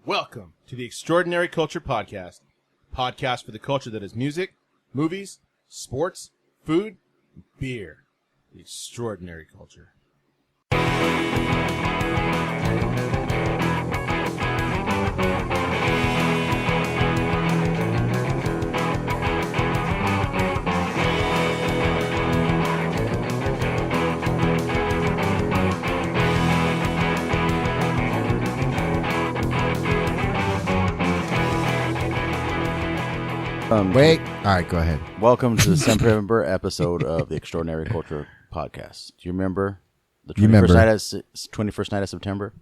Welcome to the Extraordinary Culture Podcast. Podcast for the culture that is music, movies, sports, food, and beer. The Extraordinary Culture. Wait. All right, go ahead. Welcome to the September episode of the Extraordinary Culture Podcast. Do you remember the 21st night of September?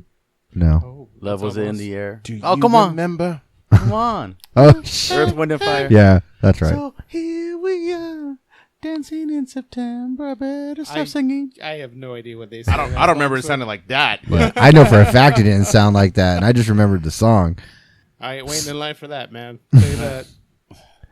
No. Oh, Love was in the air. Come on. Remember? Come on. Oh, shit. Earth, Wind, and Fire. Yeah, that's right. So here we are, dancing in September. I better stop singing. I have no idea what they said. I don't remember it sounding like that. But I know for a fact it didn't sound like that, and I just remembered the song. I ain't waiting in line for that, man. Tell you that.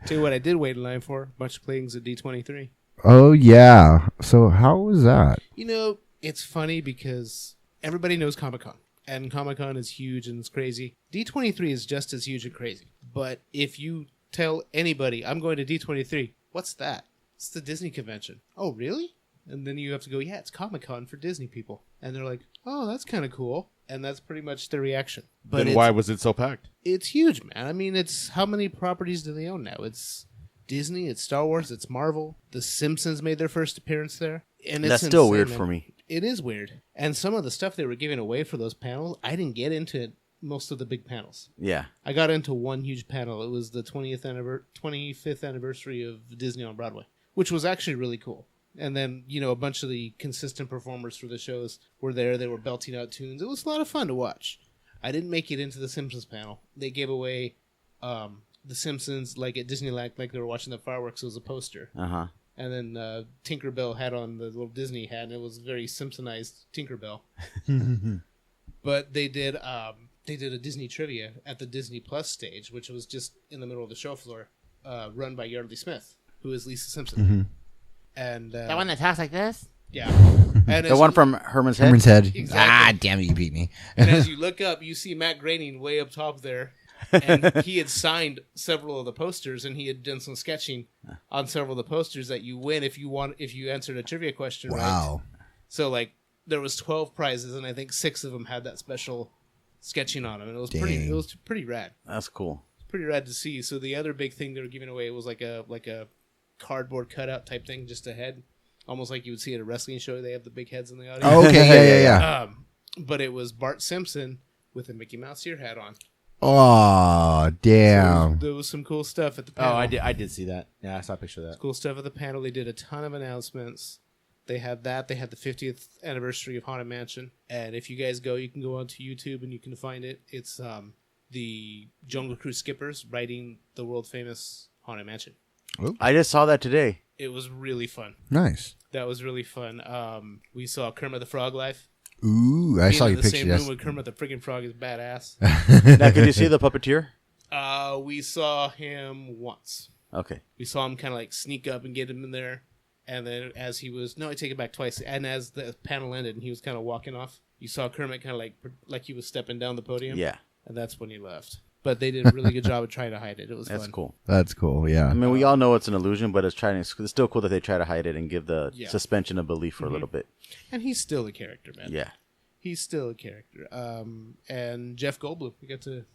Tell you what I did wait in line for. A bunch of playings at D23. Oh, yeah. So how was that? You know, it's funny because everybody knows Comic-Con. And Comic-Con is huge and it's crazy. D23 is just as huge and crazy. But if you tell anybody, I'm going to D23, what's that? It's the Disney convention. Oh, really? And then you have to go, yeah, it's Comic-Con for Disney people. And they're like, oh, that's kind of cool. And that's pretty much their reaction. But then why was it so packed? It's huge, man. I mean, it's how many properties do they own now? It's Disney, it's Star Wars, it's Marvel. The Simpsons made their first appearance there. And That's still weird for me. It is weird. And some of the stuff they were giving away for those panels, I didn't get into most of the big panels. Yeah. I got into one huge panel. It was the 25th anniversary of Disney on Broadway, which was actually really cool. And then, you know, a bunch of the consistent performers for the shows were there. They were belting out tunes. It was a lot of fun to watch. I didn't make it into the Simpsons panel. They gave away the Simpsons, like at Disneyland, like they were watching the fireworks. It was a poster. Uh-huh. And then Tinkerbell had on the little Disney hat, and it was very Simpsonized Tinkerbell. But they did a Disney trivia at the Disney Plus stage, which was just in the middle of the show floor, run by Yardley Smith, who is Lisa Simpson. Mm-hmm. And that one that talks like this? Yeah. And the one from Herman's Head? Herman's Head. Exactly. Ah, damn it, you beat me. And as you look up, you see Matt Groening way up top there. And he had signed several of the posters, and he had done some sketching on several of the posters that you win if you answered a trivia question right. Wow. So, like, there was 12 prizes, and I think 6 of them had that special sketching on them. And it was pretty rad. That's cool. It's pretty rad to see. So the other big thing they were giving away was like a cardboard cutout type thing, just a head, almost like you would see at a wrestling show. They have the big heads in the audience. Oh, okay, yeah. But it was Bart Simpson with a Mickey Mouse ear hat on. Oh, damn. So there was some cool stuff at the panel. Oh, I did see that. Yeah, I saw a picture of that. Cool stuff at the panel. They did a ton of announcements. They had that. They had the 50th anniversary of Haunted Mansion. And if you guys go, you can go onto YouTube and you can find it. It's the Jungle Cruise skippers riding the world famous Haunted Mansion. Ooh. I just saw that today. It was really fun. Nice. That was really fun. We saw Kermit the Frog live. Ooh, I saw your picture. In the same room with Kermit the friggin' Frog is badass. Now, could you see the puppeteer? We saw him once. Okay. We saw him kind of like sneak up and get him in there. And then as he was... No, I take it back twice. And as the panel ended and he was kind of walking off, you saw Kermit kind of like he was stepping down the podium. Yeah. And that's when he left. But they did a really good job of trying to hide it. It was fun. That's cool. That's cool, yeah. I mean, we all know it's an illusion, but it's still cool that they try to hide it and give the suspension of belief for a little bit. And he's still a character, man. Yeah. He's still a character. And Jeff Goldblum, we got to...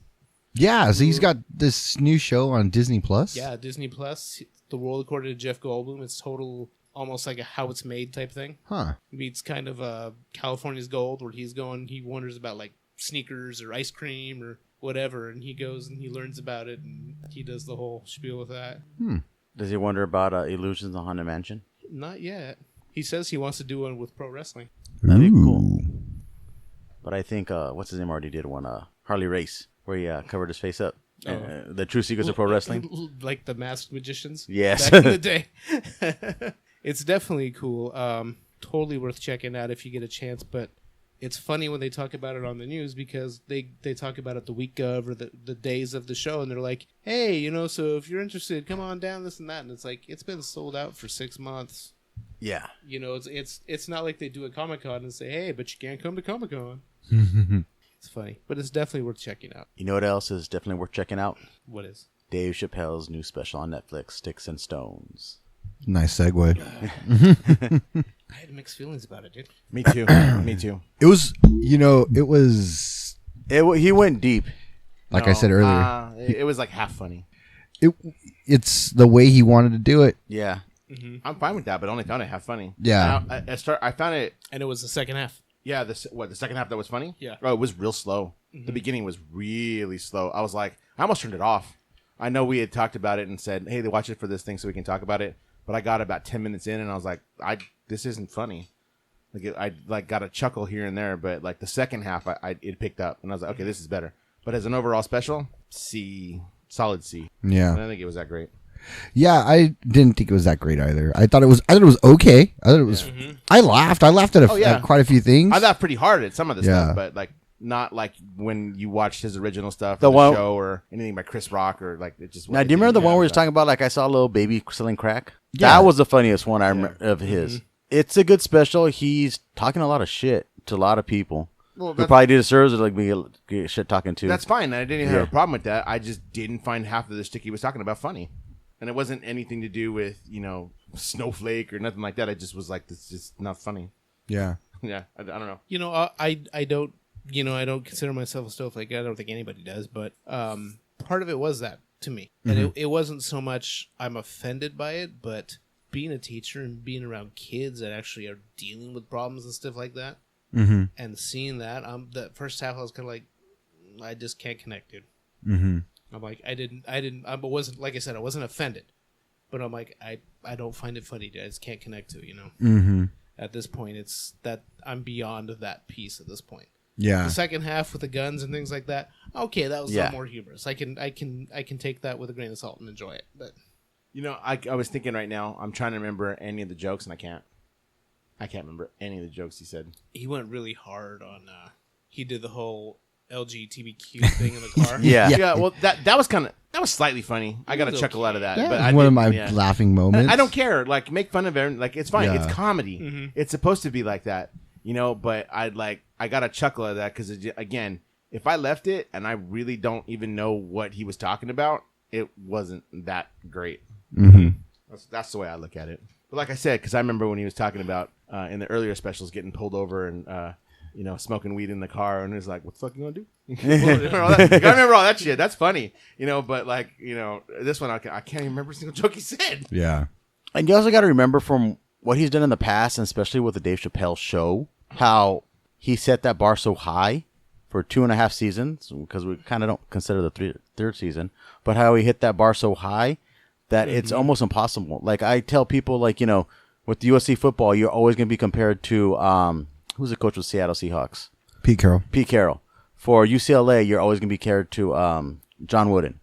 Yeah, so he's got this new show on Disney Plus. Yeah, Disney Plus. The World According to Jeff Goldblum. It's total, almost like a How It's Made type thing. Huh. Meets kind of California's Gold, where he's going, he wonders about like sneakers or ice cream or whatever, and he goes and he learns about it, and he does the whole spiel with that. Does he wonder about Illusions on Haunted Mansion? Not yet. He says he wants to do one with pro wrestling. That'd be cool. But I think, what's his name already did one, Harley Race, where he covered his face up. The True Secrets of Pro Wrestling. Like the masked magicians? Yes. Back in the day. It's definitely cool. Totally worth checking out if you get a chance, but it's funny when they talk about it on the news because they talk about it the week of or the days of the show, and they're like, hey, so if you're interested, come on down, this and that. And it's like, it's been sold out for 6 months. Yeah. It's not like they do a Comic-Con and say, hey, but you can't come to Comic-Con. It's funny, but it's definitely worth checking out. You know what else is definitely worth checking out? What is? Dave Chappelle's new special on Netflix, Sticks and Stones. Nice segue. I had mixed feelings about it, dude. Me too. Me too. It was, it was He went deep. like I said earlier. It was like half funny. It's the way he wanted to do it. Yeah. I'm fine with that, but only found it half funny. Yeah. I found it. And it was the second half. Yeah, the second half that was funny? Yeah. Oh, it was real slow. The beginning was really slow. I was like, I almost turned it off. I know we had talked about it and said, hey, they watch it for this thing so we can talk about it. But I got about 10 minutes in and I was like, this isn't funny. I got a chuckle here and there, but like the second half, it picked up and I was like, okay, this is better. But as an overall special, C, solid C. Yeah. I don't think it was that great. Yeah, I didn't think it was that great either. I thought it was okay. I thought it was. I laughed. I laughed at, at quite a few things. I laughed pretty hard at some of the stuff, but like not like when you watched his original stuff, the show, or anything by Chris Rock, or like it just. Now, do you remember the one where he was talking about like I saw a little baby selling crack? Yeah. That was the funniest one I remember of his. It's a good special. He's talking a lot of shit to a lot of people. Well, who probably deserves it, like be shit talking to. That's fine. I didn't have a problem with that. I just didn't find half of the shit he was talking about funny. And it wasn't anything to do with, Snowflake or nothing like that. I just was like, this is not funny. Yeah. Yeah, I don't know. I don't, I don't consider myself a snowflake. I don't think anybody does. But part of it was that to me. And it wasn't so much I'm offended by it, but being a teacher and being around kids that actually are dealing with problems and stuff like that, and seeing that, the first half I was kind of like, I just can't connect, dude. I'm like, I wasn't, like I said, I wasn't offended, but I'm like, I don't find it funny. I just can't connect to it, At this point, it's that I'm beyond that piece at this point. Yeah. The second half with the guns and things like that, okay, that was a little more humorous. I can take that with a grain of salt and enjoy it. But I was thinking right now, I'm trying to remember any of the jokes, and I can't remember any of the jokes he said. He went really hard on. He did the whole LGBTQ thing in the car. Yeah. Well, that was slightly funny. I got a chuckle out of that. Yeah, but one of my laughing moments. I don't care. Like, make fun of everyone. Like, it's fine. It's comedy. It's supposed to be like that, But I got a chuckle out of that because again, if I left it and I really don't even know what he was talking about, it wasn't that great. That's the way I look at it. But like I said, because I remember when he was talking about in the earlier specials getting pulled over and. Smoking weed in the car, and it's like, what the fuck you gonna do? I remember all that shit. That's funny, But this one I can't even remember a single joke he said. Yeah, and you also got to remember from what he's done in the past, and especially with the Dave Chappelle show, how he set that bar so high for 2.5 seasons, because we kind of don't consider the third season, but how he hit that bar so high that it's almost impossible. Like I tell people, with USC football, you're always going to be compared to who's the coach with Seattle Seahawks? Pete Carroll. For UCLA, you're always going to be compared to John Wooden.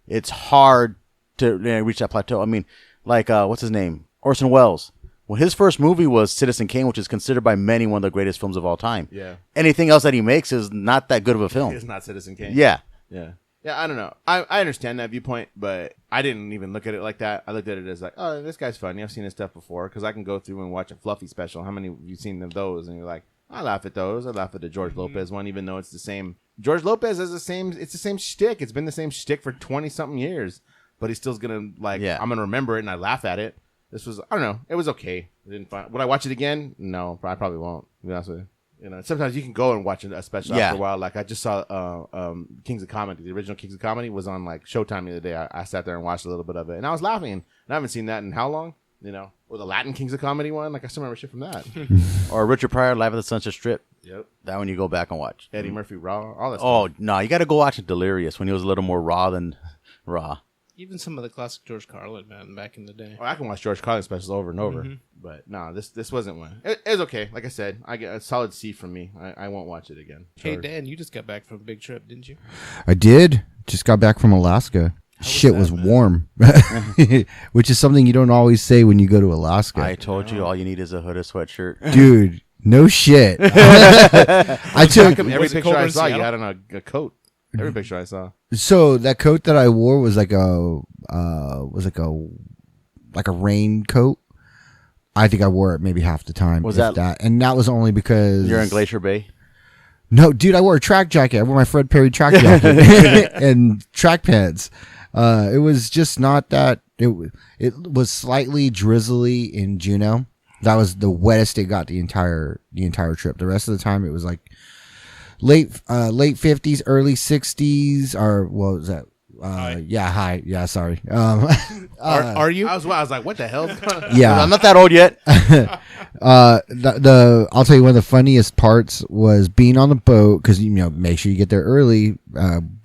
It's hard to reach that plateau. I mean, what's his name? Orson Welles. Well, his first movie was Citizen Kane, which is considered by many one of the greatest films of all time. Yeah. Anything else that he makes is not that good of a film. It's not Citizen Kane. Yeah. Yeah. Yeah, I don't know. I understand that viewpoint, but I didn't even look at it like that. I looked at it as like, oh, this guy's funny. I've seen his stuff before because I can go through and watch a Fluffy special. How many have you seen of those? And you're like, I laugh at those. I laugh at the George Lopez one, even though it's the same. George Lopez has it's the same shtick. It's been the same shtick for 20-something years, but he's still going to, I'm going to remember it and I laugh at it. This was, I don't know. It was okay. Would I watch it again? No, I probably won't, to be honest with you. Sometimes you can go and watch a special after a while. Like I just saw Kings of Comedy. The original Kings of Comedy was on Showtime the other day. I sat there and watched a little bit of it, and I was laughing. And I haven't seen that in how long? Or the Latin Kings of Comedy one. I still remember shit from that. Or Richard Pryor Live at the Sunset Strip. Yep. That one you go back and watch. Eddie Murphy Raw. All that stuff. Oh no, you got to go watch it Delirious when he was a little more raw than raw. Even some of the classic George Carlin, man, back in the day. Oh, I can watch George Carlin specials over and over. But no, this wasn't one. It was okay. Like I said, I get a solid C from me. I won't watch it again. Hey, Dan, you just got back from a big trip, didn't you? I did. Just got back from Alaska. Shit was warm, which is something you don't always say when you go to Alaska. I told you all you need is a hooded sweatshirt. Dude, no shit. I took every picture I saw. You had on a coat. Every picture I saw. So that coat that I wore was like a raincoat. I think I wore it maybe half the time. Was that? And that was only because you're in Glacier Bay. No, dude, I wore a track jacket. I wore my Fred Perry track jacket and track pants. It was just not that. It was slightly drizzly in Juneau. That was the wettest it got the entire trip. The rest of the time, it was like late 50s, early 60s, or what was that? Yeah, hi. Yeah, sorry. Are you? I was like, what the hell? Yeah, I'm not that old yet. I'll tell you one of the funniest parts was being on the boat because make sure you get there early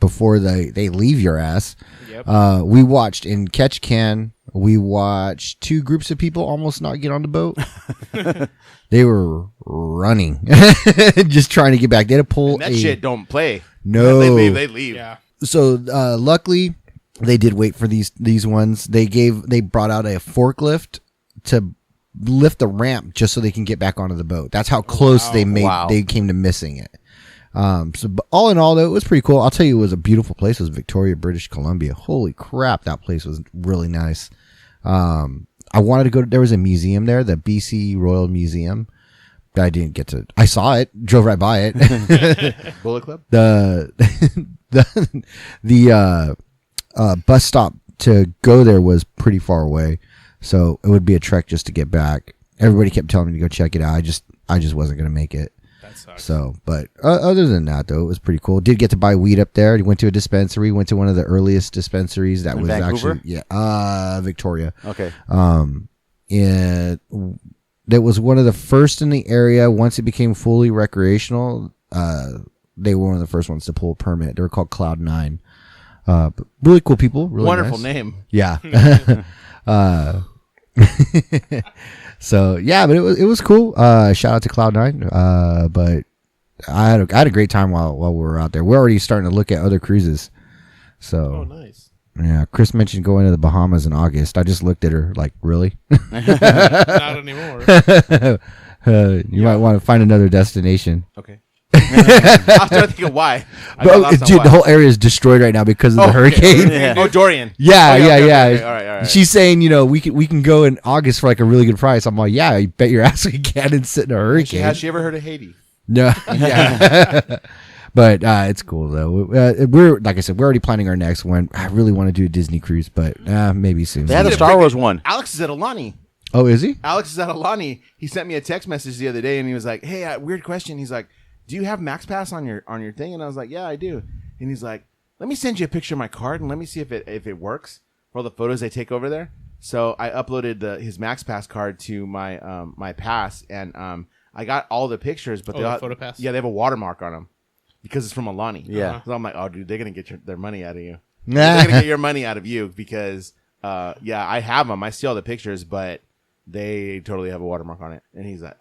before they leave your ass. Yep. We watched in Ketchikan. We watched two groups of people almost not get on the boat. They were running, just trying to get back. They had to pull. And that shit don't play. No, they leave. Yeah. So luckily, they did wait for these ones. They brought out a forklift to lift the ramp just so they can get back onto the boat. That's how close they made. Wow. They came to missing it. But all in all, though, it was pretty cool. I'll tell you, it was a beautiful place. It was Victoria, British Columbia. Holy crap, that place was really nice. I wanted to go. There was a museum there, the BC Royal Museum. I didn't get to. I saw it, drove right by it. Bullet Club. The bus stop to go there was pretty far away, so it would be a trek just to get back. Everybody kept telling me to go check it out. I just wasn't gonna make it. That sucks. So, but other than that, though, it was pretty cool. Did get to buy weed up there. Went to a dispensary. Went to one of the earliest dispensaries that In was Vancouver? actually Victoria. Okay. That was one of the first in the area. Once it became fully recreational, they were one of the first ones to pull a permit. They were called Cloud9. But really cool people. Really Wonderful nice. name. Yeah. So yeah, but it was cool. Shout out to Cloud9. But I had a great time while we were out there. We're already starting to look at other cruises. So Oh, nice. yeah, Chris mentioned going to the Bahamas in August. I just looked at her like, really? Not anymore. You might want to find another destination. Okay. I was trying to think of why. I got Bro, lost on dude, why. the whole area is destroyed right now because of the hurricane. Yeah. Oh, Dorian. Yeah, Oh, yeah, okay, yeah. okay. All right. She's saying, we can go in August for like a really good price. I'm like, yeah, I bet your ass we can and sit in a hurricane. Has she ever heard of Haiti? No, yeah. But it's cool though. We're like I said, we're already planning our next one. I really want to do a Disney cruise, but maybe soon. They had a Star Wars one. Alex is at Alani. Oh, is he? Alex is at Alani. He sent me a text message the other day, and he was like, "Hey, weird question." He's like, "Do you have Max Pass on your thing?" And I was like, "Yeah, I do." And he's like, "Let me send you a picture of my card, and let me see if it works for all the photos they take over there." So I uploaded his Max Pass card to my my pass, and I got all the pictures, but the photo pass? Yeah, they have a watermark on them because it's from Alani. Yeah. So I'm like, "Oh, dude, they're gonna get their money out of you. They're gonna get your money out of you because yeah, I have them. I see all the pictures, but they totally have a watermark on it." And he's like,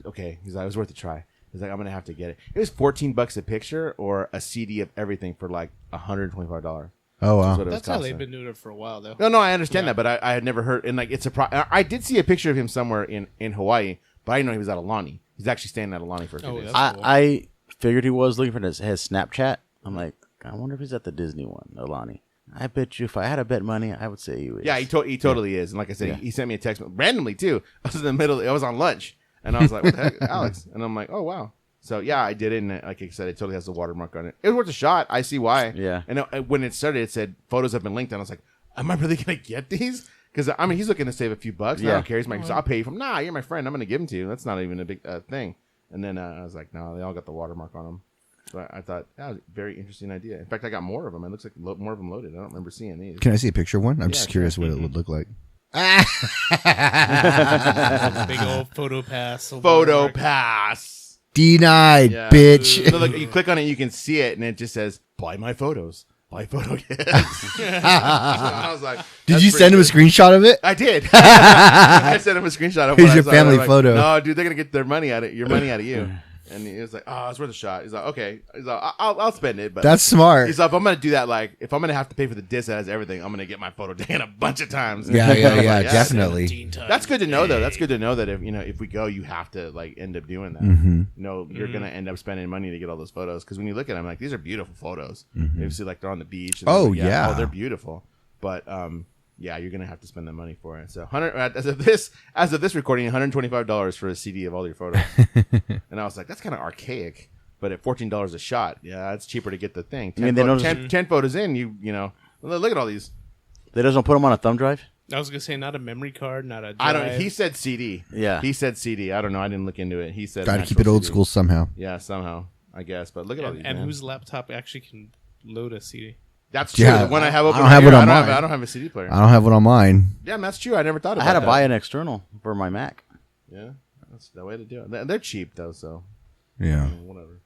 okay. He's like, it was worth a try. He's like, I'm gonna have to get it. It was $14 a picture or a CD of everything for like $125. Oh wow. That's how they've been doing it for a while, though. No, I understand that, but I had never heard. And like, it's I did see a picture of him somewhere in Hawaii, but I didn't know he was at Alani. He's actually staying at Alani for a few days. that's cool. I figured he was looking for his Snapchat. I'm like, I wonder if he's at the Disney one, Alani. I bet you if I had to bet money, I would say he is. Yeah, he totally is. And like I said, Yeah. he sent me a text randomly too. I was in the middle. I was on lunch, and I was like, "What the heck, Alex?" And I'm like, "Oh wow." So yeah, I did it, and like I said, it totally has the watermark on it. It was worth a shot. I see why. Yeah. And when it started, it said photos have been linked, and I was like, "Am I really gonna get these?" Because I mean, he's looking to save a few bucks. Yeah. I don't care. He's my, so I'll pay you from. Nah, you're my friend. I'm gonna give them to you. That's not even a big thing. And then I was like, no, they all got the watermark on them. So I thought that was a very interesting idea. In fact, I got more of them. It looks like more of them loaded. I don't remember seeing these. Can I see a picture of one? I'm Yeah, just curious what it would look like. Big old photo pass. Photo pass. Denied, Yeah. bitch. So look, you click on it, you can see it, and it just says, "Buy my photos. Buy photo kits." I was like, Did "That's you send him a pretty screenshot of it? good." I did. I sent him a screenshot of Here's what I your saw. family They're like, photo. No, dude, they're gonna get their money out of your money out of you. And he was like, "Oh, it's worth a shot." He's like, "Okay." He's like, "I'll spend it." But That's smart. he's like, "If I'm gonna do that, like, if I'm gonna have to pay for the disc that has everything, I'm gonna get my photo taken a bunch of times." Yeah, I was like, definitely. 17 times. That's good to know, though. That's good to know that if we go, you have to like end up doing that. You're gonna end up spending money to get all those photos because when you look at them, like these are beautiful photos. You see, like they're on the beach. And Oh, like, yeah. oh, they're beautiful. But yeah, you're gonna have to spend the money for it. So as of this recording, $125 for a CD of all your photos. And I was like, that's kind of archaic. But at $14 a shot, yeah, it's cheaper to get the thing. I mean, they don't 10 photos in, you know, look at all these. They just don't put them on a thumb drive? I was gonna say not a memory card, not a drive. I don't. He said CD. Yeah. He said CD. I don't know. I didn't look into it. He said Got to an keep it actual old CD. school somehow. Yeah, somehow, I guess. But look at all these. And man. whose laptop actually can load a CD? That's true. Yeah, The one I have I open don't have here, it on I mine. don't have a CD player. I don't have it on mine. Yeah, that's true. I never thought I about had to that. buy an external for my Mac. Yeah, that's the way to do it. They're cheap though, so Yeah. whatever.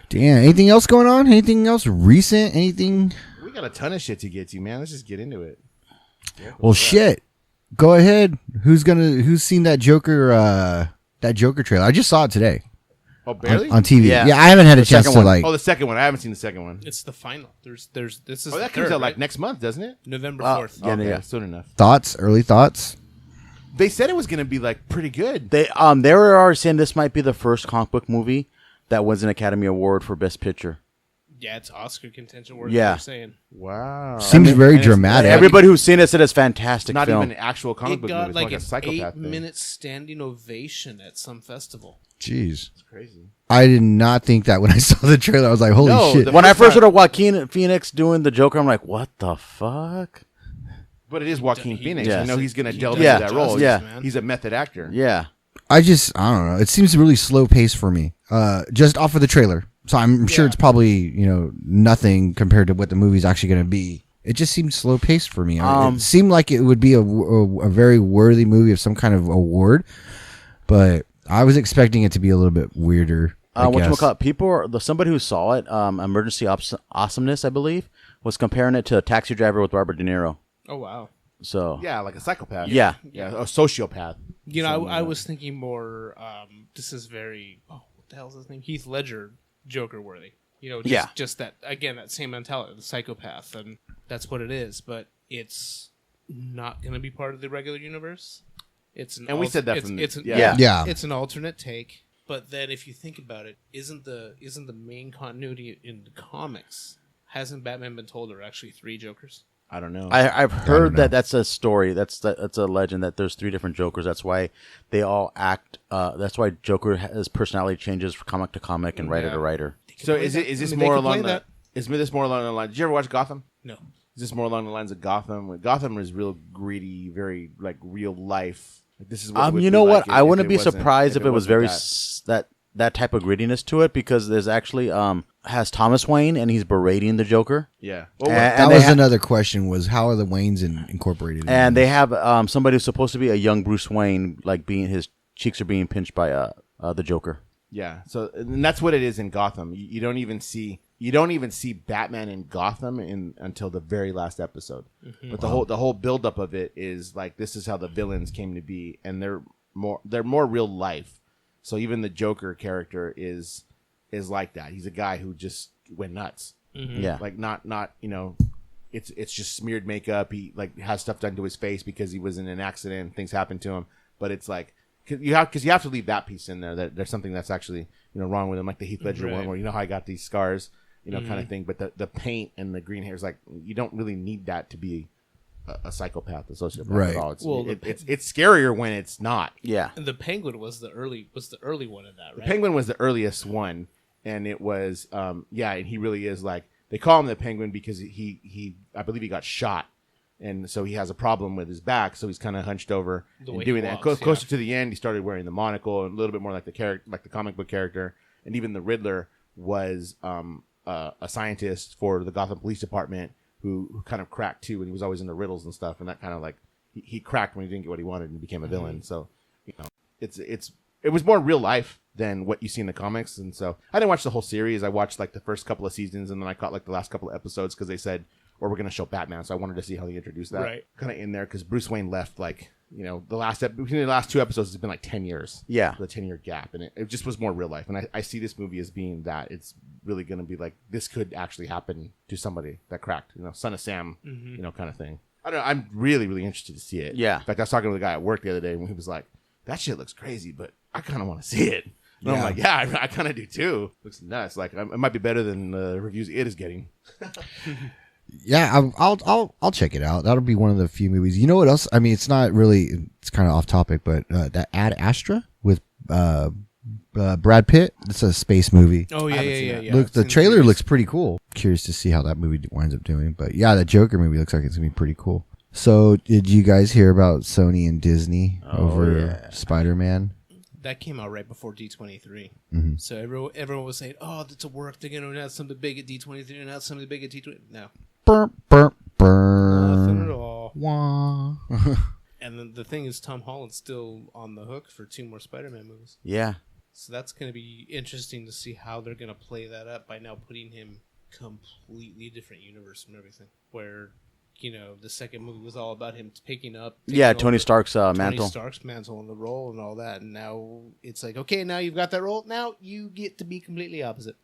Damn. Anything else going on? Anything else recent? Anything? We got a ton of shit to get to, man. Let's just get into it. Well, shit. Go ahead. Who's seen that Joker trailer? I just saw it today Oh, barely? on TV. Yeah. Yeah, I haven't had a The chance second to one. like. Oh, the second one. I haven't seen the second one. It's the final. There's this is Oh, the that comes third, out like right? next month, doesn't it? November 4th. Yeah, Okay, yeah. soon enough. Early thoughts. They said it was going to be like pretty good. They were already saying this might be the first comic book movie that wins an Academy Award for Best Picture. Yeah, it's Oscar contention worthy. Yeah. They're saying Wow. Seems very and it's- dramatic. Everybody who's seen it said it's fantastic Not film. even an actual comic it book got movie. like It's an like a psychopath thing. 8-minute standing ovation at some festival. Jeez. It's crazy. I did not think that when I saw the trailer. I was like, holy No, shit. the- When I first time- heard of Joaquin Phoenix doing the Joker, I'm like, what the fuck? But it is Joaquin He- Phoenix. Yeah. You know he's going to delve Yeah. into that role. Yeah. man. He's a method actor. Yeah. I don't know. It seems really slow paced for me. Just off of the trailer. So I'm sure it's probably, nothing compared to what the movie's actually going to be. It just seemed slow paced for me. It seemed like it would be a very worthy movie of some kind of award, but I was expecting it to be a little bit weirder. Somebody who saw it, Emergency Awesomeness, I believe, was comparing it to a Taxi Driver with Robert De Niro. Oh wow. So Yeah, like a psychopath. Yeah. Yeah, a sociopath. I was thinking more. This is very. Oh, what the hell's his name? Heath Ledger, Joker worthy. Just that again, that same mentality, the psychopath, and that's what it is. But it's not going to be part of the regular universe. And we said that from the- it's an, yeah. Yeah. It's an alternate take. But then, if you think about it, isn't the main continuity in the comics? Hasn't Batman been told there are actually 3 Jokers? I don't know. I've heard know. that's a story. That's a legend that there's 3 different Jokers. That's why they all act. That's why Joker his personality changes from comic to comic and writer to writer. So is this more along the? Is this more along the line? Did you ever watch Gotham? No. Is this more along the lines of Gotham? Gotham is real greedy, very like real life. Like, this is what. It would You be know like what? I wouldn't it be wasn't- surprised if it was wasn't very that. that type of grittiness to it because there's actually has Thomas Wayne and he's berating the Joker. Yeah. That was another question: was how are the Waynes incorporated? And they have somebody who's supposed to be a young Bruce Wayne, like being his cheeks are being pinched by the Joker. Yeah. So and that's what it is in Gotham. You don't even see Batman in Gotham until the very last episode. Mm-hmm. But the whole buildup of it is like this is how the villains came to be, and they're more real life. So even the Joker character is like that. He's a guy who just went nuts. Mm-hmm. Yeah, Like not it's just smeared makeup. He like has stuff done to his face because he was in an accident. Things happened to him. But it's like you have to leave that piece in there that there's something that's actually wrong with him, like the Heath Ledger one where how I got these scars, kind of thing. But the paint and the green hair is like you don't really need that to be a psychopath, a sociopath Right. at all. It's scarier when it's not. yeah. And the Penguin was the early one in that, right? Penguin was the earliest one, and it was and he really is like they call him the Penguin because he I believe he got shot, and so he has a problem with his back, so he's kind of hunched over The and way doing he that. walks, Closer to the end, he started wearing the monocle, and a little bit more like the character, like the comic book character, and even the Riddler was a scientist for the Gotham Police Department who kind of cracked too, and he was always into riddles and stuff, and that kind of like he cracked when he didn't get what he wanted and became a villain. So it was more real life than what you see in the comics, and so I didn't watch the whole series. I watched like the first couple of seasons, and then I caught like the last couple of episodes because they said, "Or we're going to show Batman," so I wanted to see how they introduced that. Right. Kind of in there because Bruce Wayne left like between the last 2 episodes, it's been like 10 years. Yeah. The 10-year gap, and it just was more real life. And I see this movie as being that it's really going to be like this could actually happen to somebody that cracked, Son of Sam, kind of thing. I don't know. I'm really, really interested to see it. Yeah. In fact, I was talking to the guy at work the other day, and he was like, "That shit looks crazy, but I kind of want to see it." And I'm like, "Yeah, I kind of do too. Looks nuts. Like it might be better than the reviews it is getting." Yeah, I'll check it out. That'll be one of the few movies. You know what else? I mean, it's not really. It's kind of off topic, but that Ad Astra with Brad Pitt. It's a space movie. Oh yeah, haven't yeah, seen yeah, that. yeah. Look, I've the seen trailer movies. looks pretty cool. Curious to see how that movie winds up doing. But yeah, the Joker movie looks like it's gonna be pretty cool. So, did you guys hear about Sony and Disney over Spider-Man? That came out right before D23. Mm-hmm. So everyone was saying, "Oh, that's a work. They're gonna announce something big at D23, announce something big at D20." No, Burp, burp, burp. nothing at all. Wah. And then the thing is, Tom Holland's still on the hook for 2 more Spider-Man movies. Yeah. So that's going to be interesting to see how they're going to play that up by now putting him completely different universe from everything. Where, the second movie was all about him taking Tony over Stark's Tony mantle. Stark's mantle and the role and all that. And now it's like, okay, now you've got that role. Now you get to be completely opposite.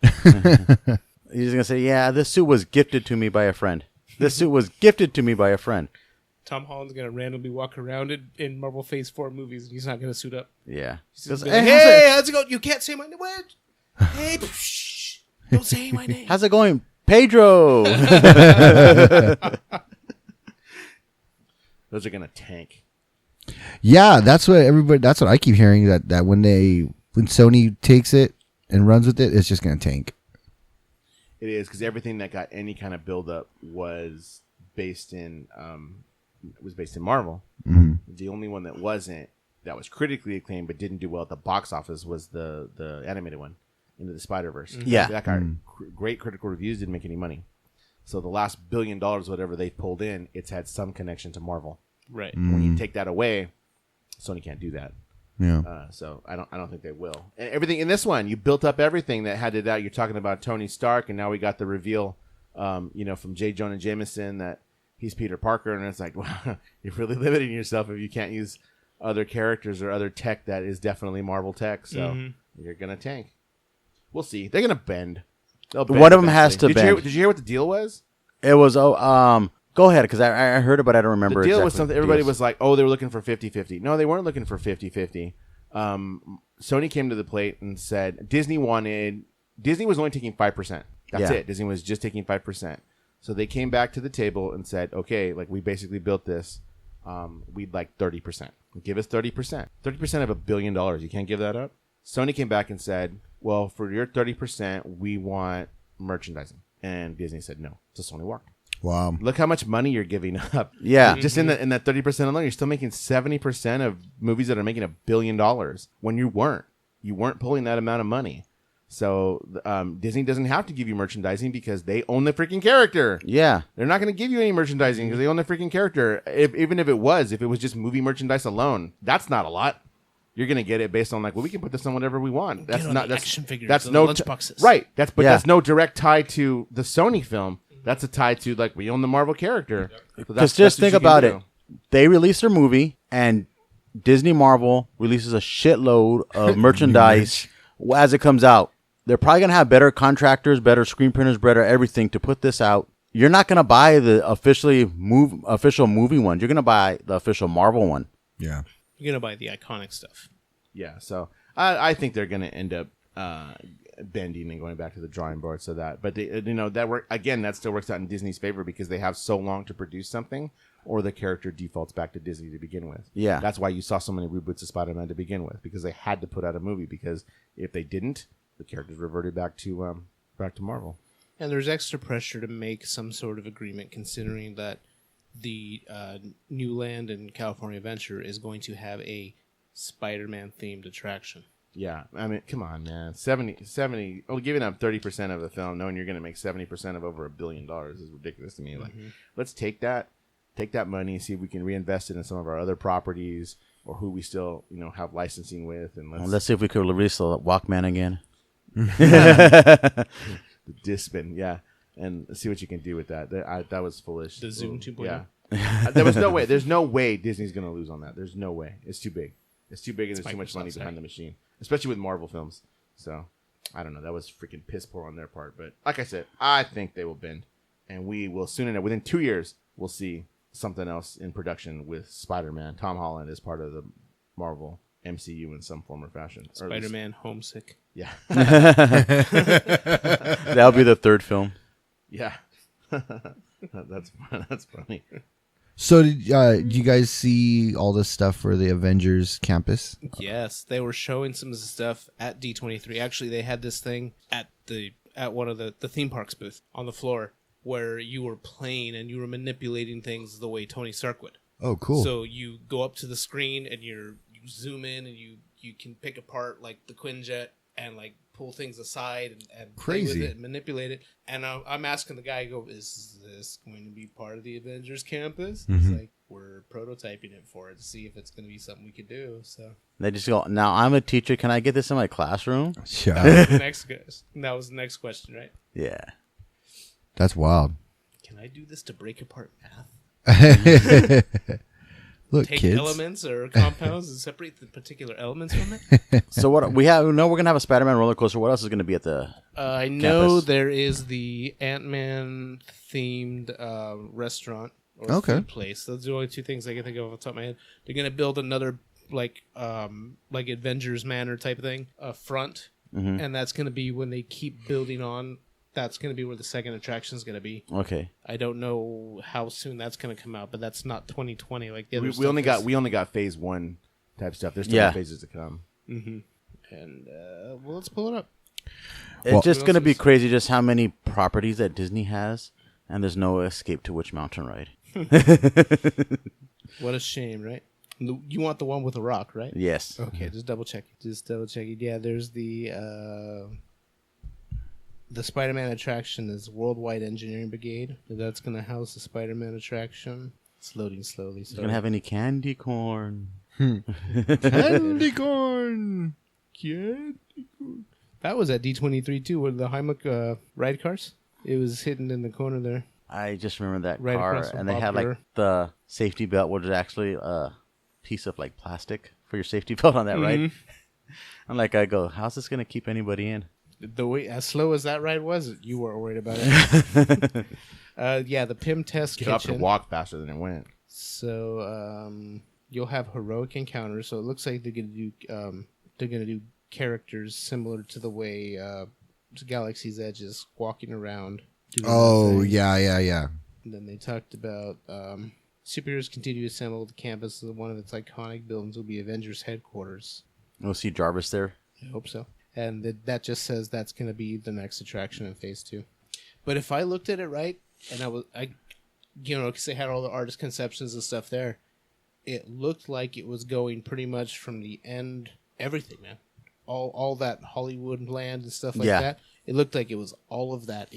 He's gonna say, "Yeah, this suit was gifted to me by a friend. This suit was gifted to me by a friend." Tom Holland's going to randomly walk around in Marvel Phase 4 movies and he's not going to suit up. Yeah. He's just Goes, gonna, hey, how's it going? You can't say my name. What? Hey, shh, don't say my name. How's it going, Pedro? Those are gonna tank. Yeah, that's what I keep hearing, that when Sony takes it and runs with it, it's just gonna tank. It is, because everything that got any kind of build up was based in Marvel. Mm-hmm. The only one that wasn't, that was critically acclaimed but didn't do well at the box office, was the animated one, Into the Spider-Verse. Mm-hmm. Yeah. That got great critical reviews, didn't make any money. So the last $1 billion, whatever they pulled in, it's had some connection to Marvel. Right. When you take that away, Sony can't do that. Yeah. So I don't think they will. And everything in this one, you built up everything that had it out. You're talking about Tony Stark, and now we got the reveal, from J. Jonah Jameson that he's Peter Parker, and it's like, wow, you're really limiting yourself if you can't use other characters or other tech that is definitely Marvel tech. So you're gonna tank. We'll see. They're gonna bend. They'll bend One of them has eventually. to bend. Did you hear what the deal was? It was go ahead, because I heard it, but I don't remember. The deal exactly was something. Everybody was like, "Oh, they were looking for 50-50." No, they weren't looking for 50-50. Sony came to the plate and said Disney was only taking 5%. That's it. Disney was just taking 5%. So they came back to the table and said, "Okay, like, we basically built this. We'd like 30%. Give us 30%. 30% of $1 billion. You can't give that up." Sony came back and said, "Well, for your 30%, we want merchandising." And Disney said no. So Sony walked. Wow. Look how much money you're giving up. Yeah. Just in that 30% alone, you're still making 70% of movies that are making $1 billion when you weren't. You weren't pulling that amount of money. So Disney doesn't have to give you merchandising because they own the freaking character. Yeah. They're not going to give you any merchandising because they own the freaking character. Even if it was just movie merchandise alone, that's not a lot. You're going to get it based on like, well, we can put this on whatever we want. That's not action figures. That's and no lunchboxes. Right. That's no direct tie to the Sony film. That's a tie to like we own the Marvel character. Because just think about it. They release their movie, and Disney Marvel releases a shitload of merchandise as it comes out. They're probably going to have better contractors, better screen printers, better everything to put this out. You're not going to buy the official movie one. You're going to buy the official Marvel one. Yeah. You're going to buy the iconic stuff. Yeah, so I think they're going to end up bending and going back to the drawing board. So that, but that still works out in Disney's favor because they have so long to produce something, or the character defaults back to Disney to begin with. Yeah, that's why you saw so many reboots of Spider-Man to begin with, because they had to put out a movie, because if they didn't, the characters reverted back to Marvel. And there's extra pressure to make some sort of agreement, considering that the New Land and California Adventure is going to have a Spider-Man themed attraction. Yeah, I mean, come on, man. 70 giving up 30% of the film, knowing you're going to make 70% of over $1 billion is ridiculous to me. Like, let's take that money, see if we can reinvest it in some of our other properties, or who we still, have licensing with, and let's see if we could release the Walkman again. The Discman, yeah, and see what you can do with that. That was foolish. The Zoom 2.0. Yeah, there was no way. There's no way Disney's going to lose on that. There's no way. It's too big. It's too big, and there's too much money behind the machine, especially with Marvel films. So, I don't know. That was freaking piss poor on their part. But like I said, I think they will bend, and we will soon enough. Within 2 years, we'll see something else in production with Spider-Man. Tom Holland is part of the Marvel MCU in some form or fashion. Spider-Man Homesick. Yeah. That'll be the third film. Yeah. That's funny. So did you guys see all this stuff for the Avengers campus? Yes, they were showing some of the stuff at D23. Actually, they had this thing at one of the theme parks booth on the floor where you were playing and you were manipulating things the way Tony Stark would. Oh, cool. So you go up to the screen and you zoom in and you can pick apart like the Quinjet and like pull things aside and play with it and manipulate it. And I'm asking the guy, I go, is this going to be part of the Avengers campus? He's like, we're prototyping it for it to see if it's going to be something we could do. So They just go, now I'm a teacher. Can I get this in my classroom? Sure. that was the next question, right? Yeah. That's wild. Can I do this to break apart math? Look, Take kids. elements or compounds and separate the particular elements from it? So what we have? No, we're gonna have a Spider-Man roller coaster. What else is gonna be at the? I know campus? there is the Ant-Man themed restaurant or Okay. food place. Those are the only two things I can think of off the top of my head. They're gonna build another like Avengers Manor type of thing, a front, and that's gonna be when they keep building on. That's going to be where the second attraction is going to be. Okay. I don't know how soon that's going to come out, but that's not 2020 like the other We stuff only is. got phase 1 type stuff. There's still Yeah. more phases to come. And well, let's pull it up. It's just What gonna else be is- crazy just how many properties that Disney has, and there's no Escape to Witch Mountain ride. What a shame, right? You want the one with the rock, right? Yes. Okay, just double check it. Yeah, there's the Spider-Man attraction is Worldwide Engineering Brigade. That's going to house the Spider-Man attraction. It's loading slowly. It's gonna have any candy corn. Candy corn. That was at D23 too, where the Heimuck ride cars. It was hidden in the corner there. I just remember that Right car, across from and they Bob had like Burr. the safety belt, which is actually a piece of like plastic for your safety belt on that ride. I'm like, I go, how's this gonna keep anybody in? The way as slow as that ride was, you weren't worried about it. Yeah, the PIM test Get off to kitchen. walk faster than it went. So you'll have heroic encounters. So it looks like they're gonna do characters similar to the way Galaxy's Edge is walking around. doing Oh, things. yeah. And then they talked about superheroes continue to assemble the campus. One of its iconic buildings will be Avengers headquarters. We'll see Jarvis there. I hope so. And that just says that's going to be the next attraction in Phase 2. But if I looked at it right, and because they had all the artist conceptions and stuff there, it looked like it was going pretty much from the end, everything, man. All that Hollywood land and stuff like Yeah. that. It looked like it was all of that,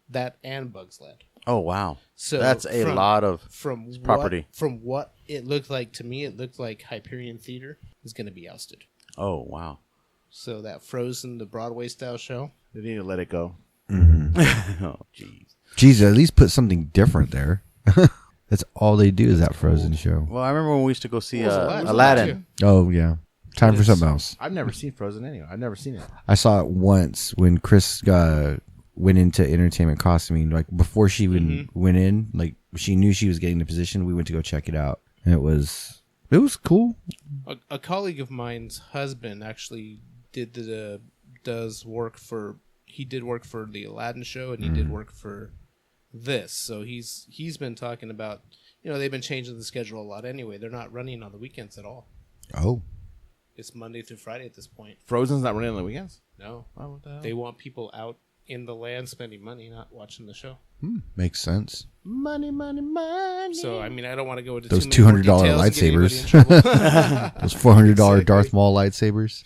that and Bugs Land. Oh wow, So that's a lot of from property. From what it looked like to me, it looked like Hyperion Theater is going to be ousted. Oh wow. So that Frozen, the Broadway style show. They need to let it go. Oh jeez. Jeez, at least put something different there. That's all they do is that Frozen show. Well, I remember when we used to go see What was Aladdin. Oh, yeah. Time for something else. I've never seen Frozen anyway. I've never seen it. I saw it once when Chris went into entertainment costuming. Like, before she even went in, like, she knew she was getting the position. We went to go check it out. And it was cool. A colleague of mine's husband actually did work for the Aladdin show, and he did work for this. So he's been talking about, they've been changing the schedule a lot anyway. They're not running on the weekends at all. Oh. It's Monday through Friday at this point. Frozen's not running on the weekends? No. Oh, what the hell? They want people out in the land spending money, not watching the show. Makes sense. Money, money, money. So, I mean, I don't want to go into Those too many more $200 details and get anybody lightsabers. in trouble. Those $400 Exactly. Darth Maul lightsabers.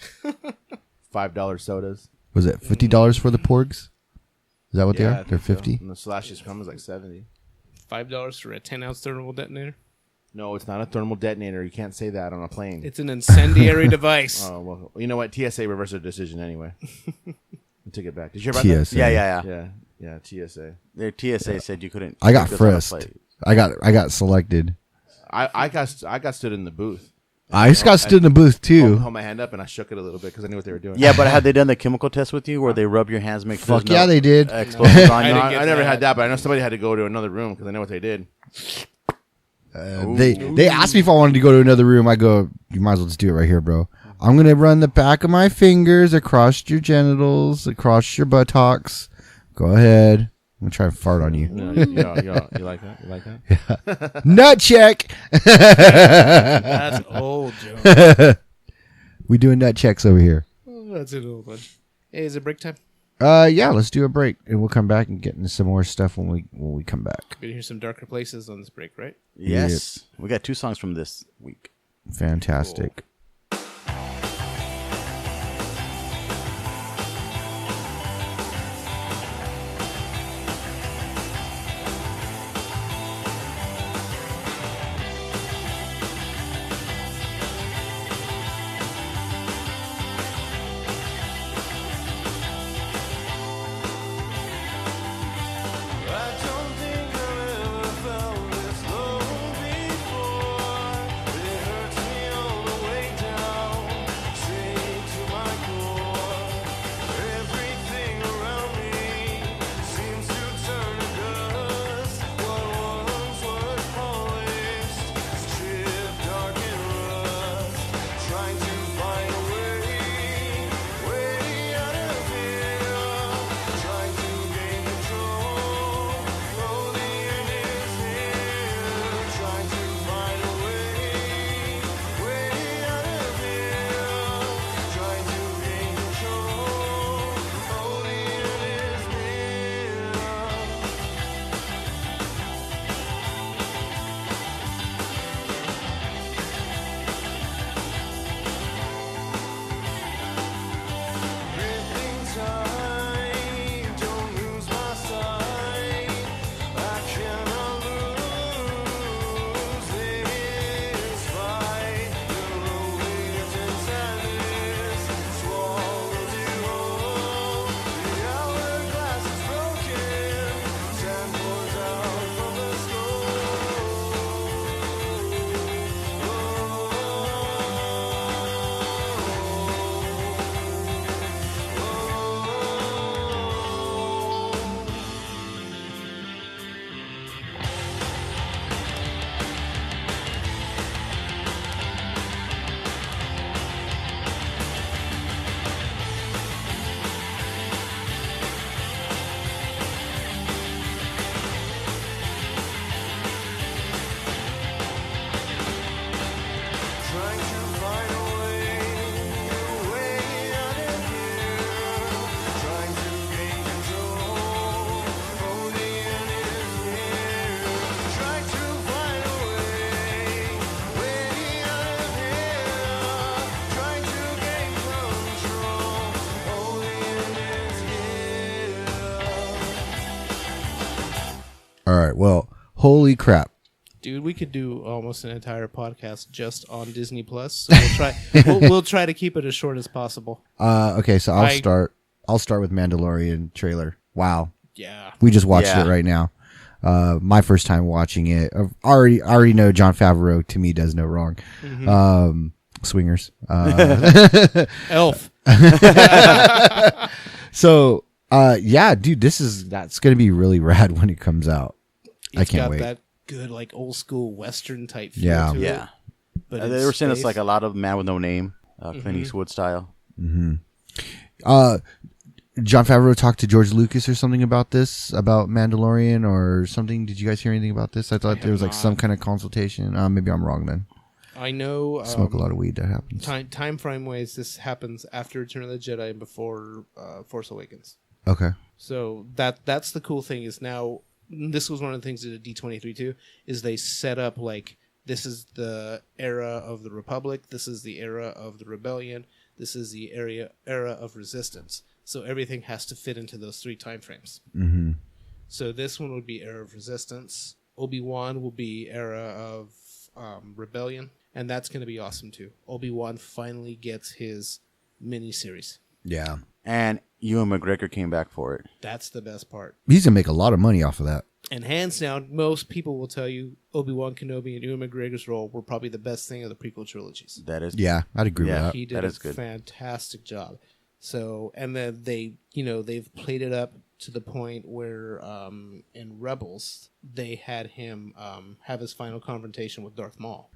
$5 sodas. Was it $50 for the porgs? Is that what they I are? They're think so. 50. And the slashes come is like 70. $5 for a 10-ounce thermal detonator. No, it's not a thermal detonator. You can't say that on a plane. It's an incendiary device. Oh, well, you know what? TSA reversed their decision anyway. I took it back. Did you hear about TSA. Yeah. that? Yeah, TSA. Their TSA said you couldn't. I got take this on a frisked. flight. I got selected. I got stood in the booth. I just got stood in the booth too. Held my hand up and I shook it a little bit because I knew what they were doing. Yeah, but had they done the chemical test with you, where they rub your hands, make sure Fuck there's yeah, no they did. explosives on I, you? know, didn't get I never that. had that, but I know somebody had to go to another room because I know what they did. They asked me if I wanted to go to another room. I go, you might as well just do it right here, bro. I'm gonna run the back of my fingers across your genitals, across your buttocks. Go ahead. gonna try to fart on you. You like that? You like that? Nut check. That's old, Joe. We doing nut checks over here. Oh, that's an old one. Hey, is it break time? Yeah, let's do a break, and we'll come back and get into some more stuff when we come back. We're gonna hear some darker places on this break, right? Yes. We got 2 songs from this week. Fantastic. All right. Well, holy crap. Dude, we could do almost an entire podcast just on Disney Plus. So we'll try. we'll try to keep it as short as possible. Okay, so I'll start. I'll start with Mandalorian trailer. Wow. Yeah. We just watched it right now. My first time watching it. I already know Jon Favreau to me does no wrong. Mm-hmm. Swingers. Elf. So, yeah, dude, that's gonna be really rad when it comes out. I can't wait. That good, like old school Western type feel Yeah. to it. Yeah. But They were saying it's like a lot of Man with No Name, Clint Eastwood style. Mm-hmm. Jon Favreau talked to George Lucas or something about this, about Mandalorian or something. Did you guys hear anything about this? I thought there was like some kind of consultation. Maybe I'm wrong then. I know. Smoke a lot of weed. That happens. Time frame ways, this happens after Return of the Jedi and before Force Awakens. Okay. So that's the cool thing is now. This was one of the things that D23 too is they set up like this is the era of the Republic, this is the era of the Rebellion, this is the era of Resistance. So everything has to fit into those 3 time frames. Mm-hmm. So this one would be era of Resistance. Obi-Wan will be era of Rebellion, and that's going to be awesome too. Obi-Wan finally gets his mini-series. Yeah. And Ewan McGregor came back for it. That's the best part. He's gonna make a lot of money off of that. And hands down, most people will tell you Obi-Wan Kenobi and Ewan McGregor's role were probably the best thing of the prequel trilogies. That is, Yeah, I'd agree with that. He did a fantastic job. So, and then they've played it up to the point where in Rebels they had him have his final confrontation with Darth Maul,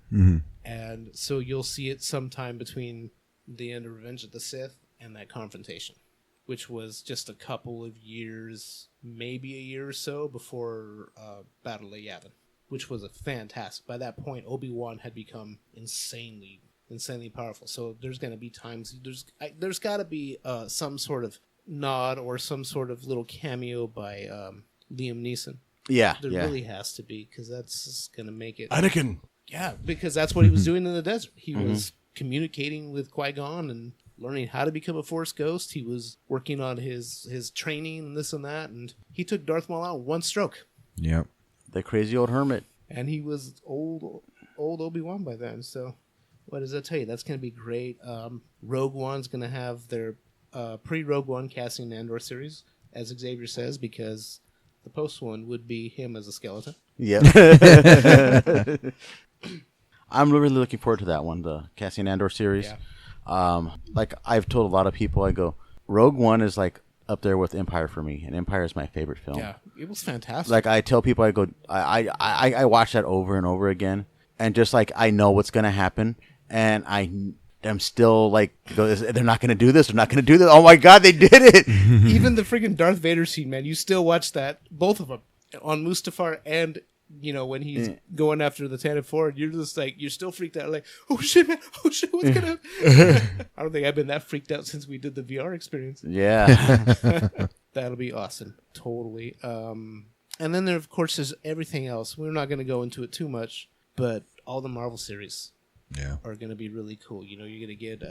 and so you'll see it sometime between the end of Revenge of the Sith and that confrontation, which was just a couple of years maybe a year or so before Battle of Yavin, which was a fantastic. By that point, Obi-Wan had become insanely powerful. So there's going to be times there's got to be some sort of nod or some sort of little cameo by Liam Neeson. Yeah, There really has to be, because that's going to make it. Anakin. Yeah, because that's what he was doing in the desert. He was communicating with Qui-Gon and learning how to become a Force ghost. He was working on his training and this and that, and he took Darth Maul out in one stroke. Yep. The crazy old hermit. And he was old Obi-Wan by then. So what does that tell you? That's going to be great. Rogue One's going to have their pre-Rogue One Cassian Andor series, as Xavier says, because the post one would be him as a skeleton. Yep. I'm really looking forward to that one, the Cassian Andor series. Yeah. Like I've told a lot of people, I go, Rogue One is like up there with Empire for me, and Empire is my favorite film. Yeah, it was fantastic. Like I tell people, I go, I watch that over and over again, and just like I know what's gonna happen, and I'm still like, they're not gonna do this. They're not gonna do this. Oh my God, they did it! Even the freaking Darth Vader scene, man. You still watch that, both of them, on Mustafar and when he's going after the Tantive 4, you're just like, you're still freaked out. Like, oh shit, man. Oh shit, what's gonna happen? I don't think I've been that freaked out since we did the VR experience. Yeah. That'll be awesome. Totally. And then there, of course, is everything else. We're not going to go into it too much, but all the Marvel series are going to be really cool. You're going to get,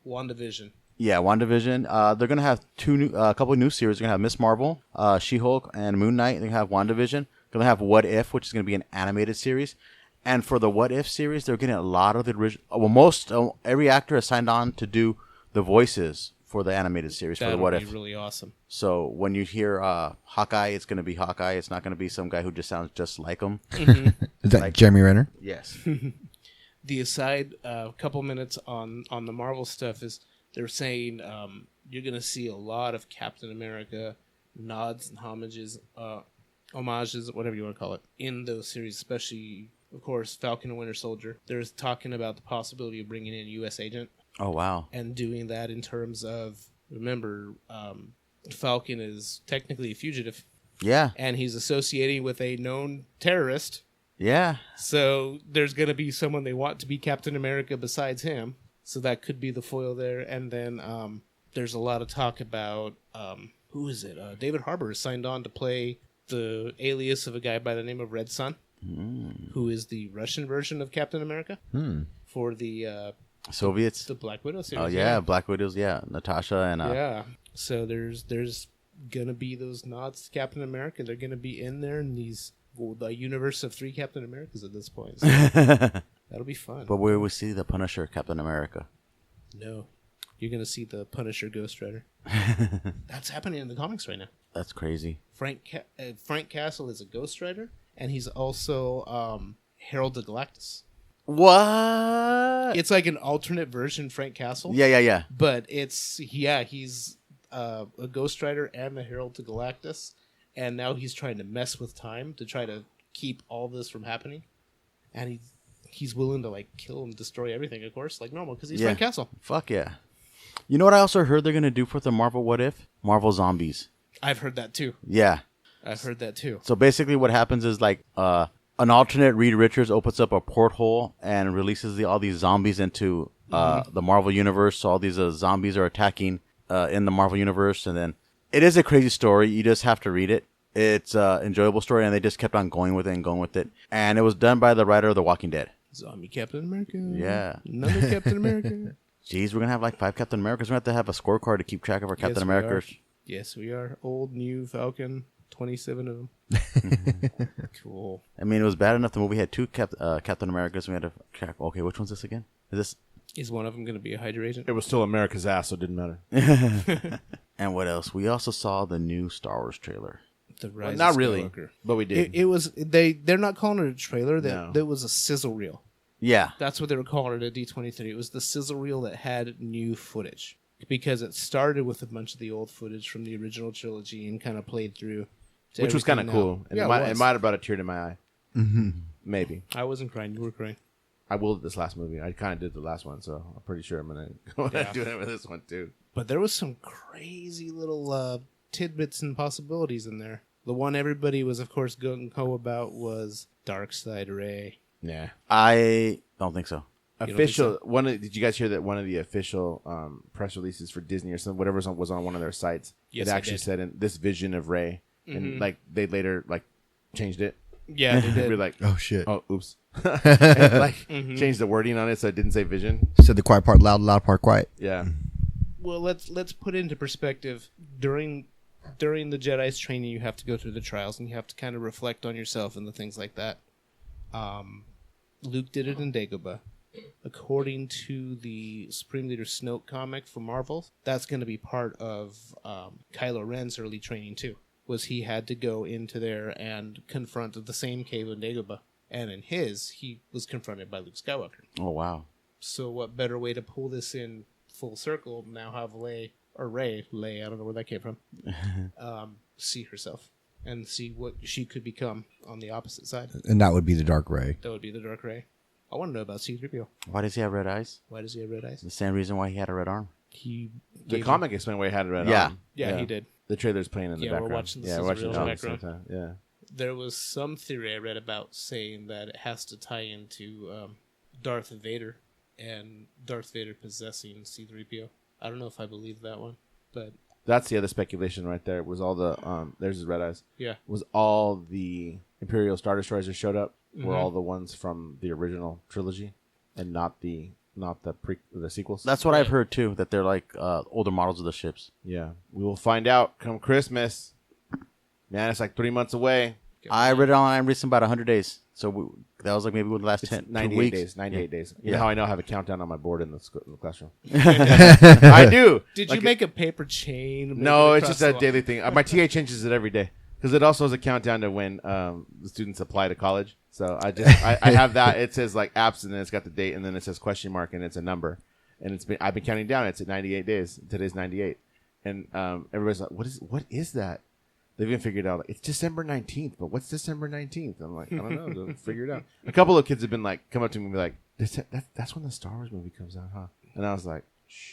WandaVision. Yeah, WandaVision. They're gonna have a couple of new series. They're gonna have Miss Marvel, She-Hulk, and Moon Knight. They're gonna have WandaVision. They're gonna have What If, which is gonna be an animated series. And for the What If series, they're getting a lot of the original. Every actor has signed on to do the voices for the animated series for the What If. That'll be really awesome. So when you hear Hawkeye, it's gonna be Hawkeye. It's not gonna be some guy who just sounds just like him. Is that Jeremy Renner? Yes. The aside, couple minutes on the Marvel stuff is, they're saying you're going to see a lot of Captain America nods and homages, whatever you want to call it, in those series, especially, of course, Falcon and Winter Soldier. There's talking about the possibility of bringing in a U.S. agent. Oh, wow. And doing that in terms of, remember, Falcon is technically a fugitive. Yeah. And he's associating with a known terrorist. Yeah. So there's going to be someone they want to be Captain America besides him. So that could be the foil there. And then there's a lot of talk about, who is it? David Harbour is signed on to play the alias of a guy by the name of Red Sun, who is the Russian version of Captain America for the Soviets. The Black Widow series. Oh, yeah. Black Widows, yeah. Natasha and... yeah. So there's going to be those nods to Captain America. They're going to be in there in the universe of 3 Captain Americas at this point. So that'll be fun. But where we see the Punisher, Captain America? No. You're going to see the Punisher Ghost Rider. That's happening in the comics right now. That's crazy. Frank Castle is a Ghost Rider, and he's also Herald of Galactus. What? It's like an alternate version Frank Castle. Yeah. But he's a Ghost Rider and the Herald of Galactus, and now he's trying to mess with time to try to keep all this from happening. And he's willing to like kill and destroy everything, of course, like normal, because he's Frank Castle. Fuck yeah. You know what I also heard they're going to do for the Marvel What If? Marvel Zombies. I've heard that too. Yeah. I've heard that too. So basically what happens is like an alternate Reed Richards opens up a porthole and releases all these zombies into the Marvel Universe. So all these zombies are attacking in the Marvel Universe. And then it is a crazy story. You just have to read it. It's an enjoyable story, and they just kept on going with it. And it was done by the writer of The Walking Dead. Zombie Captain America. Yeah. Another Captain America. Jeez, we're going to have like 5 Captain Americas. We're going to have a scorecard to keep track of our Captain Americas. Yes, we are. Old, new, Falcon, 27 of them. Cool. I mean, it was bad enough the movie had 2 Captain Americas. We had to track, okay, which one's this again? Is one of them going to be a Hydra agent? It was still America's ass, so it didn't matter. And what else? We also saw the new Star Wars trailer. The Rise Not of really, Skywalker. but we did. It was they're not calling it a trailer. No. That was a sizzle reel. Yeah. That's what they were calling it at D23. It was the sizzle reel that had new footage, because it started with a bunch of the old footage from the original trilogy and kind of played through. Which was kind of cool. And Yeah, it might have brought a tear to my eye. Mm-hmm. Maybe. I wasn't crying. You were crying. I willed this last movie. I kind of did the last one, so I'm pretty sure I'm going to go ahead and do it with this one, too. But there was some crazy little tidbits and possibilities in there. The one everybody was, of course, gung-ho about was Darkseid Ray. Yeah. I don't think so. Official did you guys hear that one of the official press releases for Disney or something, whatever was on one of their sites? Yes, it I actually did. said in this vision of Ray, and like they later like changed it. Yeah, they They did. were like, Oh shit! oh, oops, and, like changed the wording on it so it didn't say vision. Said the quiet part loud, loud part quiet. Yeah, Well, let's put into perspective. During the Jedi's training, you have to go through the trials, and you have to kind of reflect on yourself and the things like that. Luke did it in Dagobah. According to the Supreme Leader Snoke comic for Marvel, that's going to be part of Kylo Ren's early training too. Was he had to go into there and confront the same cave in Dagobah, and in his, he was confronted by Luke Skywalker. Oh, wow. So what better way to pull this in full circle? Now have Ray, I don't know where that came from, see herself and see what she could become on the opposite side. And that would be the Dark Ray. That would be the Dark Ray. I want to know about C-3PO. Why does he have red eyes? Why does he have red eyes? The same reason why he had a red arm. He the gave comic explained why he had it right Yeah. on. Yeah, he did. The trailer's playing in the Yeah, we're background. watching the yeah, sizzle we're watching reel it in the at the same background. time. Yeah. There was some theory I read about saying that it has to tie into Darth Vader and Darth Vader possessing C-3PO. I don't know if I believe that one, but That's the other speculation right there. Was all the there's his red eyes. yeah. Was all the Imperial Star Destroyers that showed up were Mhm. all the ones from the original trilogy, and not the sequels. That's what I've heard, too, that they're like older models of the ships. Yeah, we will find out come Christmas. Man, it's like 3 months away. I read it online recently about 100 days. So that was like maybe within the last It's 10 98 weeks. days. 98 days. You Yeah. know how I know I have a countdown on my board in the classroom? I do. Did Like you make a paper chain? No, Make it it's just across a the daily thing. My TA changes it every day because it also has a countdown to when the students apply to college. So I have that. It says like apps, and then it's got the date, and then it says question mark, and it's a number, and I've been counting down. It's at 98 days. Today's 98, and everybody's like, what is that? They've even figured out like, it's December 19th, but what's December 19th? I'm like, I don't know. They'll figure it out. A couple of kids have been like, come up to me and be like, that's when the Star Wars movie comes out, huh? And I was like, shh.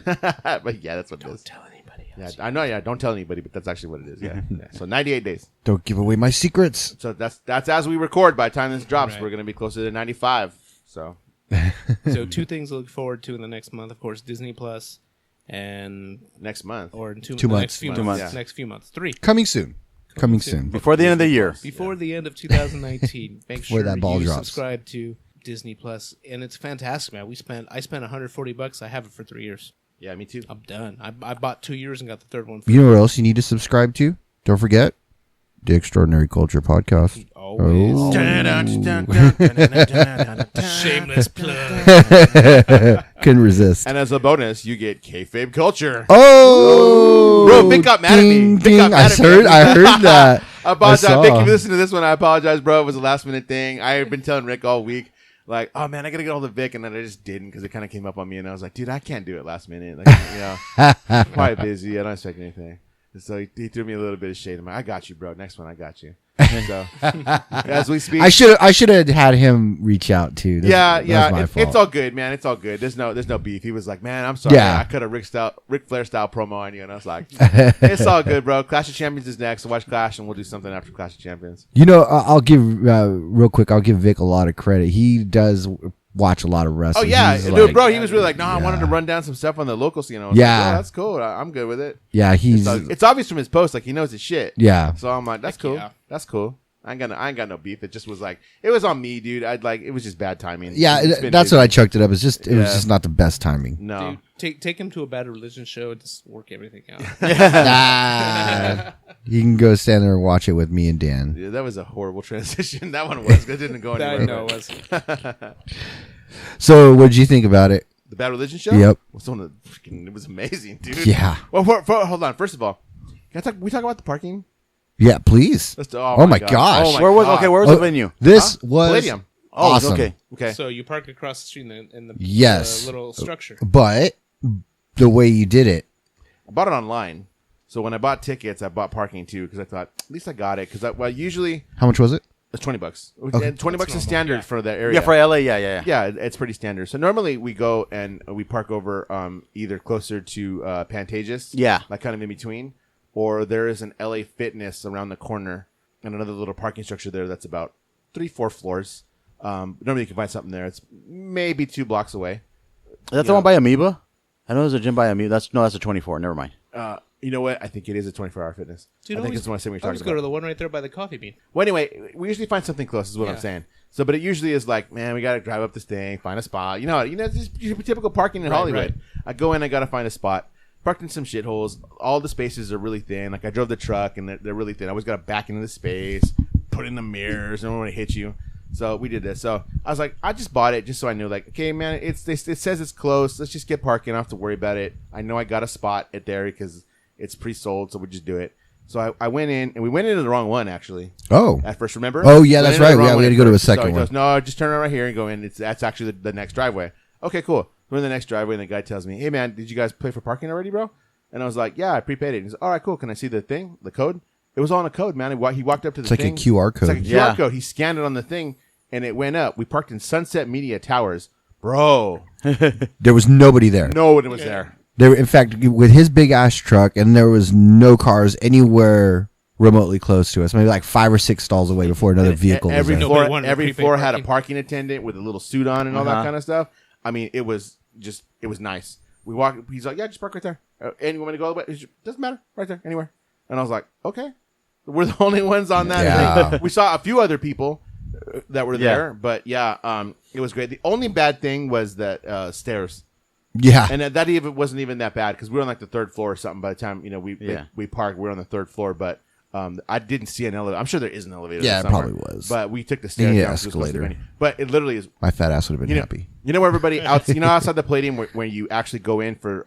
But yeah, that's what it is. Don't tell anybody Yeah, else. I know. Yeah, don't tell anybody, but that's actually what it is. Yeah. Yeah. So 98 days. Don't give away my secrets. So that's as we record. By the time this drops, Right. we're gonna be closer to 95. So So 2 things to look forward to in the next month. Of course, Disney Plus, and next month. or in 2 2 the months. Next few 2 months. months. Next few months. 3 Coming soon. Coming soon. Before the end of the year. before the end of 2019. Make Before sure that ball you drops. subscribe to Disney Plus, and it's fantastic, man. I spent $140. I have it for 3 years. Yeah, me too. I'm done. I bought 2 years and got the third one. You know what else you need to subscribe to? Don't forget the Extraordinary Culture Podcast. Always. Oh. Shameless plug. Couldn't resist. And as a bonus, you get kayfabe culture. Oh, Bro, Vic got mad at me. ding, Vic got ding. mad at me. I heard that. I apologize. I Vic, saw. if you listen to this one, I apologize, bro. It was a last minute thing. I had been telling Rick all week, like, oh man, I gotta get all the Vic, and then I just didn't because it kind of came up on me, and I was like, dude, I can't do it last minute. Like, you know, I'm quite busy. I don't expect anything. And so he threw me a little bit of shade. I'm like, I got you, bro. Next one, I got you. So as we speak, I should have had him reach out too. That was my fault. it's all good, man. It's all good. There's no beef. He was like, man, I'm sorry. Yeah. I cut a Ric Flair style promo on you, and I was like, it's all good, bro. Clash of Champions is next. So watch Clash, and we'll do something after Clash of Champions. You know, I'll give real quick. I'll give Vic a lot of credit. He does watch a lot of Oh wrestling. yeah, He's dude, like- bro. He was really like, no, I Yeah. wanted to run down some stuff on the local scene. I was Yeah. like, oh, that's cool. I'm good with it. Yeah, he's It's obvious from his post, like he knows his shit. yeah. So I'm like, that's Heck cool. yeah. That's cool. I ain't got no beef. It just was like, it was on me, dude. It was just bad timing. Yeah, It's been that's busy. what I chucked it up. It's just it was Yeah. just not the best timing. No. Dude, take him to a bad religion show and just work everything out. Nah. You can go stand there and watch it with me and Dan. Yeah, that was a horrible transition. That one was. It didn't go I anywhere. know. but- Was So, what did you think about it? The Bad Religion show? Yep. It was amazing, dude. Yeah. Well, hold on. First of all, we talk about the parking? Yeah, please. Let's Oh my gosh. Oh my Where was God. where was Oh, the venue? This was Palladium. Oh, awesome. okay. Okay. so you park across the street in the Yes. little structure. But the way you did it, I bought it online. So when I bought tickets, I bought parking too because I thought, at least I got it. Because usually how much was it? It's $20. Okay. And $20 That's is normal, standard yeah. for the area. Yeah, for LA, yeah. Yeah, it's pretty standard. So normally we go and we park over either closer to Pantages, Yeah. like kind of in between, or there is an LA Fitness around the corner and another little parking structure there that's about 3-4 floors. Normally you can find something there. It's maybe 2 blocks away. Is that the one by Amoeba? I know there's a gym by Amoeba. That's a 24. Never mind. You know what? I think it is a 24-hour fitness. Dude, I think it's the one I said we were talking always go about. to the one right there by the coffee bean. Well, anyway, we usually find something close, is what I'm Yeah. saying. So, but it usually is like, man, we got to drive up this thing, find a spot. You know, it's just typical parking in Hollywood. right. I go in, I got to find a spot. Parked in some shitholes. All the spaces are really thin. Like I drove the truck, and they're really thin. I always got to back into the space, put in the mirrors, and I don't want to hit you. So we did this. So I was like, I just bought it just so I knew, like, okay, man, it says it's close. Let's just get parking. I don't have to worry about it. I know I got a spot at there because it's pre-sold, so we just do it. So I went in, and we went into the wrong one, actually. Oh. At first, remember? Oh, yeah, Went that's into the right. wrong Yeah, we one had to at go to a first. So second he one. goes, no, just turn around right here and go in. That's actually the next driveway. Okay, cool. We're in the next driveway, and the guy tells me, hey, man, did you guys pay for parking already, bro? And I was like, yeah, I prepaid it. He's like, all right, cool. Can I see the thing, the code? It was on a code, man. He walked up to the It's like thing. a QR code. It's like a QR Yeah. code. He scanned it on the thing, and it went up. We parked in Sunset Media Towers. Bro, There was nobody there. no one was there. There, in fact, with his big ass truck, and there was no cars anywhere remotely close to us. Maybe like 5 or 6 stalls away before another vehicle was Every there. Nobody floor, wanted to every prepaid floor had a parking. parking attendant with a little suit on and all that kind of stuff. I mean, it was nice. We walk. He's like, yeah, just park right there. And you want me to go all the way? He's, doesn't matter. Right there, anywhere. And I was like, okay. We're the only ones on that. Yeah. thing. We saw a few other people that were Yeah. there, but yeah, it was great. The only bad thing was that stairs. Yeah. And that even wasn't even that bad because we were on like the 3rd floor or something. By the time we parked, we were on the 3rd floor. But I didn't see an elevator. I'm sure there is an elevator. Yeah, there it somewhere. probably was. But we took the stairs. Yeah, down 'cause it was close to escalator. the venue. But it literally is. My fat ass would have been happy. You know where everybody outside the Palladium where you actually go in for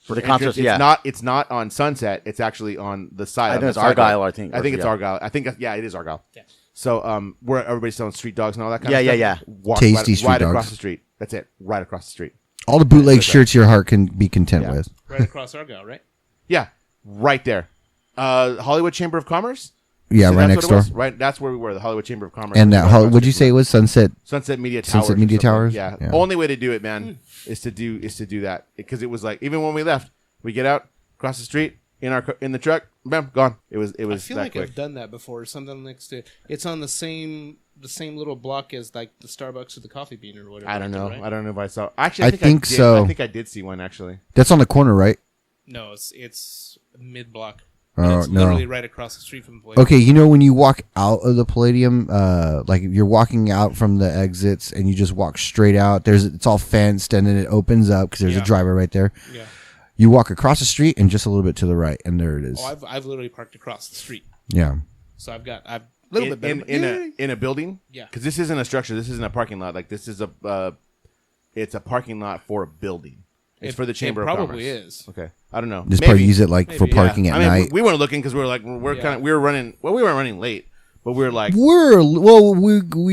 the concerts, entrance? yeah. It's not on Sunset. It's actually on the side. I on know the it's sidewalk. Argyle, I think. I think it's Yeah. Argyle. I think it is Argyle. Yeah. So where everybody's selling street dogs and all that kind Yeah, of yeah, stuff. yeah. Walk Tasty right, street right dogs. across the street. That's it. Right across the street. All the bootleg shirts your heart can be content Yeah. with. Right across Argyle, right? Yeah, right there. Hollywood Chamber of Commerce. Yeah, So right that's next what it door. was? Right, that's where we were. The Hollywood Chamber of Commerce. And Right that, across the what'd you street. say it was? Sunset? Sunset Media Towers. Sunset or Media something. Towers? Yeah. Yeah. Only way to do it, man, is to do that because it was like even when we left, we get out across the street in the truck, bam, gone. It was I feel that like quick. I've done that before. Something next to it's on the same little block as like the Starbucks or the Coffee Bean or whatever. I don't know. Right? I don't know if I saw. Actually, I think did. so. I think I did see one actually. That's on the corner, right? No, it's mid block. Oh, It's no. literally right across the street from the place. Okay, you know when you walk out of the Palladium, like you're walking out from the exits and you just walk straight out. It's all fenced and then it opens up because there's a Yeah. driver right there. Yeah. You walk across the street and just a little bit to the right, and there it is. Oh, I've literally parked across the street, Yeah. so I've a little bit better. in a building. Yeah. Because this isn't a structure. This isn't a parking lot. Like this is it's a parking lot for a building. It's for the Chamber it of Commerce. probably is. Okay, I don't know. Just Maybe. probably use it like for Maybe, parking Yeah. at I mean, night. we weren't looking because we were like Yeah. we were running. Well, we weren't running late, but we were like we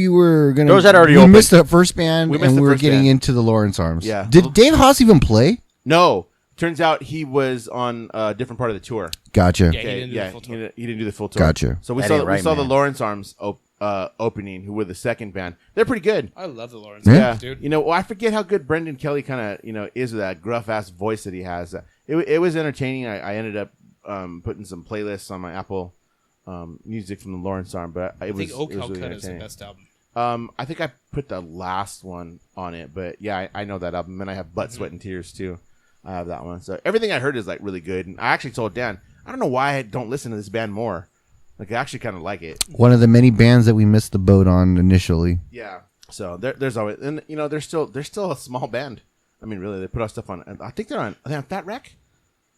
were gonna. Those had already we opened. missed the first band, We missed and the we were first getting band. into the Lawrence Arms. Yeah. Did Dave Haas even play? no. Turns out he was on a different part of the tour. Gotcha. Yeah, he didn't do the full tour. He didn't do the full tour. Gotcha. So we That saw ain't we right, saw the man. Lawrence Arms opening, who were the second band. They're pretty good. I love the Lawrence. Yeah. Yeah, dude. you know, well, I forget how good Brendan Kelly kind of is with that gruff ass voice that he has. It was entertaining. I ended up putting some playlists on my Apple music from the Lawrence Arm, but I think Oh it was really Calcutta is the entertaining. best album. I think I put the last one on it, but yeah, I know that album, and I have Blood, Sweat, and Tears too. I have that one. So everything I heard is like really good, and I actually told Dan, I don't know why I don't listen to this band more. Like I actually kind of like it. One of the many bands that we missed the boat on initially. Yeah. So there's always, and you know, they're still a small band. I mean, really, they put out stuff on. I think are they on Fat Wreck? I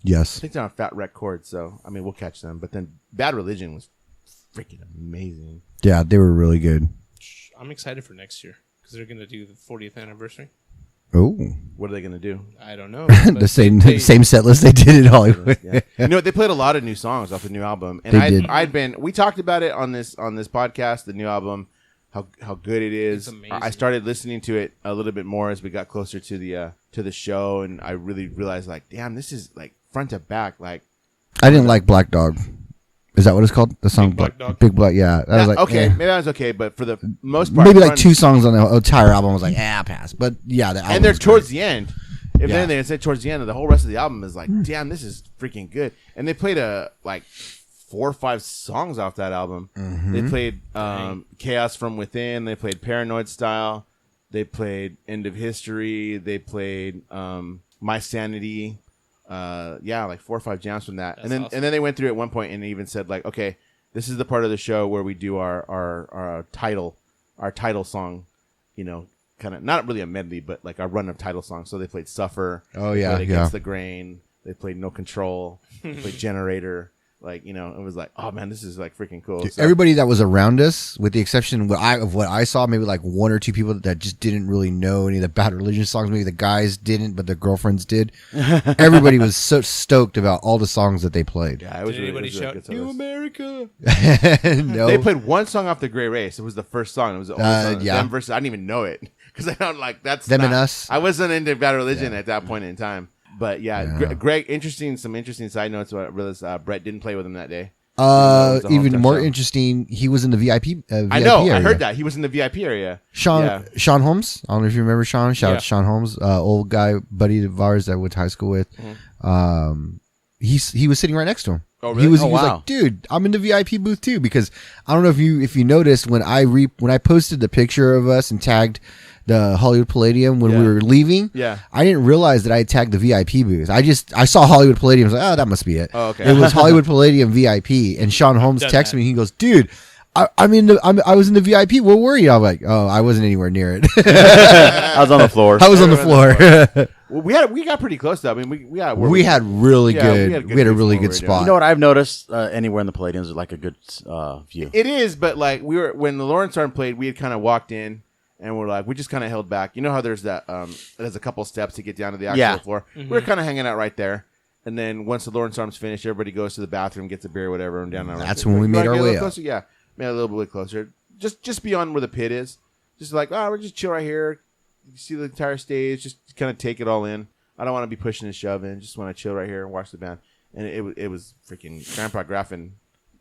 Yes. think they're on Fat Wreck Chords. So I mean, we'll catch them. But then Bad Religion was freaking amazing. Yeah, they were really good. I'm excited for next year because they're gonna do the 40th anniversary. Oh, What are they gonna do? I don't know. the but same they- same set list they did in Hollywood. Yeah. You know, they played a lot of new songs off the new album, and They did. we talked about it on this podcast, the new album, how good it is. It's amazing. I started listening to it a little bit more as we got closer to the show, and I really realized like, damn, this is like front to back. Like, I didn't like Black Dog. Is that what it's called? The song Big Black Dog. Big Black. Yeah, I was like, okay, eh. maybe that was okay, but for the most part, Maybe like 2 songs on the entire album. I was like, pass. But yeah, the album and they're was towards great. the end. If Yeah. anything, it's towards the end of the whole rest of the album is like, damn, this is freaking good. And they played like 4 or 5 songs off that album. They played Chaos from Within. They played Paranoid Style. They played End of History. They played My Sanity. Like 4 or 5 jams from that. That's and awesome. then they went through at one point and even said like, okay, this is the part of the show where we do our title song, kind of not really a medley, but like our run of title songs. So they played Suffer. Oh, they yeah, played yeah. Against the Grain. They played No Control. They played Generator. Like, it was like, oh man, this is like freaking cool. So, Everybody that was around us, with the exception of what I saw, maybe like 1 or 2 people that just didn't really know any of the Bad Religion songs. Maybe the guys didn't, but their girlfriends did. Everybody was so stoked about all the songs that they played. yeah, it was Did really, anybody it was really shout good New service. America? No, They played one song off the Gray Race. It was the first song. It was the only song. yeah. Them versus, I didn't even know it because I don't like that's Them not, and Us. I wasn't into Bad Religion at that point in time. But yeah. Greg, some interesting side notes. What I realized Brett didn't play with him that day. Was a even hometown more show. interesting, he was in the VIP. I know. area. I heard that he was in the VIP area. Yeah. Sean Holmes. I don't know if you remember Sean. Shout out to Sean Holmes, old guy, buddy of ours that I went to high school with. He was sitting right next to him. Oh, really? He was Oh, wow. like, dude, I'm in the VIP booth too. Because I don't know if you noticed when I posted the picture of us and tagged the Hollywood Palladium when we Yeah. were leaving. Yeah. I didn't realize that I had tagged the VIP booth. I saw Hollywood Palladium. I was like, oh, that must be it. Oh, okay. It was Hollywood Palladium VIP, and Sean Holmes done texted that. me. He goes, dude. I was in the VIP. Where were you? I'm like, oh, I wasn't anywhere near it. I was on the floor. I was on the floor. Well, we got pretty close though. I mean, we had really Yeah, good. We had a really good spot. You know what I've noticed? Anywhere in the Palladiums is like a good view. It is, but like when the Lawrence Arm played, we had kind of walked in and we're like, we just kind of held back. You know how there's that there's a couple steps to get down to the actual floor. We were kind of hanging out right there. And then once the Lawrence Arm's finished, everybody goes to the bathroom, gets a beer, whatever, and down. That's when we made our way up. Closer? Yeah, made a little bit closer, just beyond where the pit is. Just like, we're just chill right here. You see the entire stage, just kind of take it all in. I don't want to be pushing and shoving. Just want to chill right here and watch the band. And it was freaking Grandpa Graffin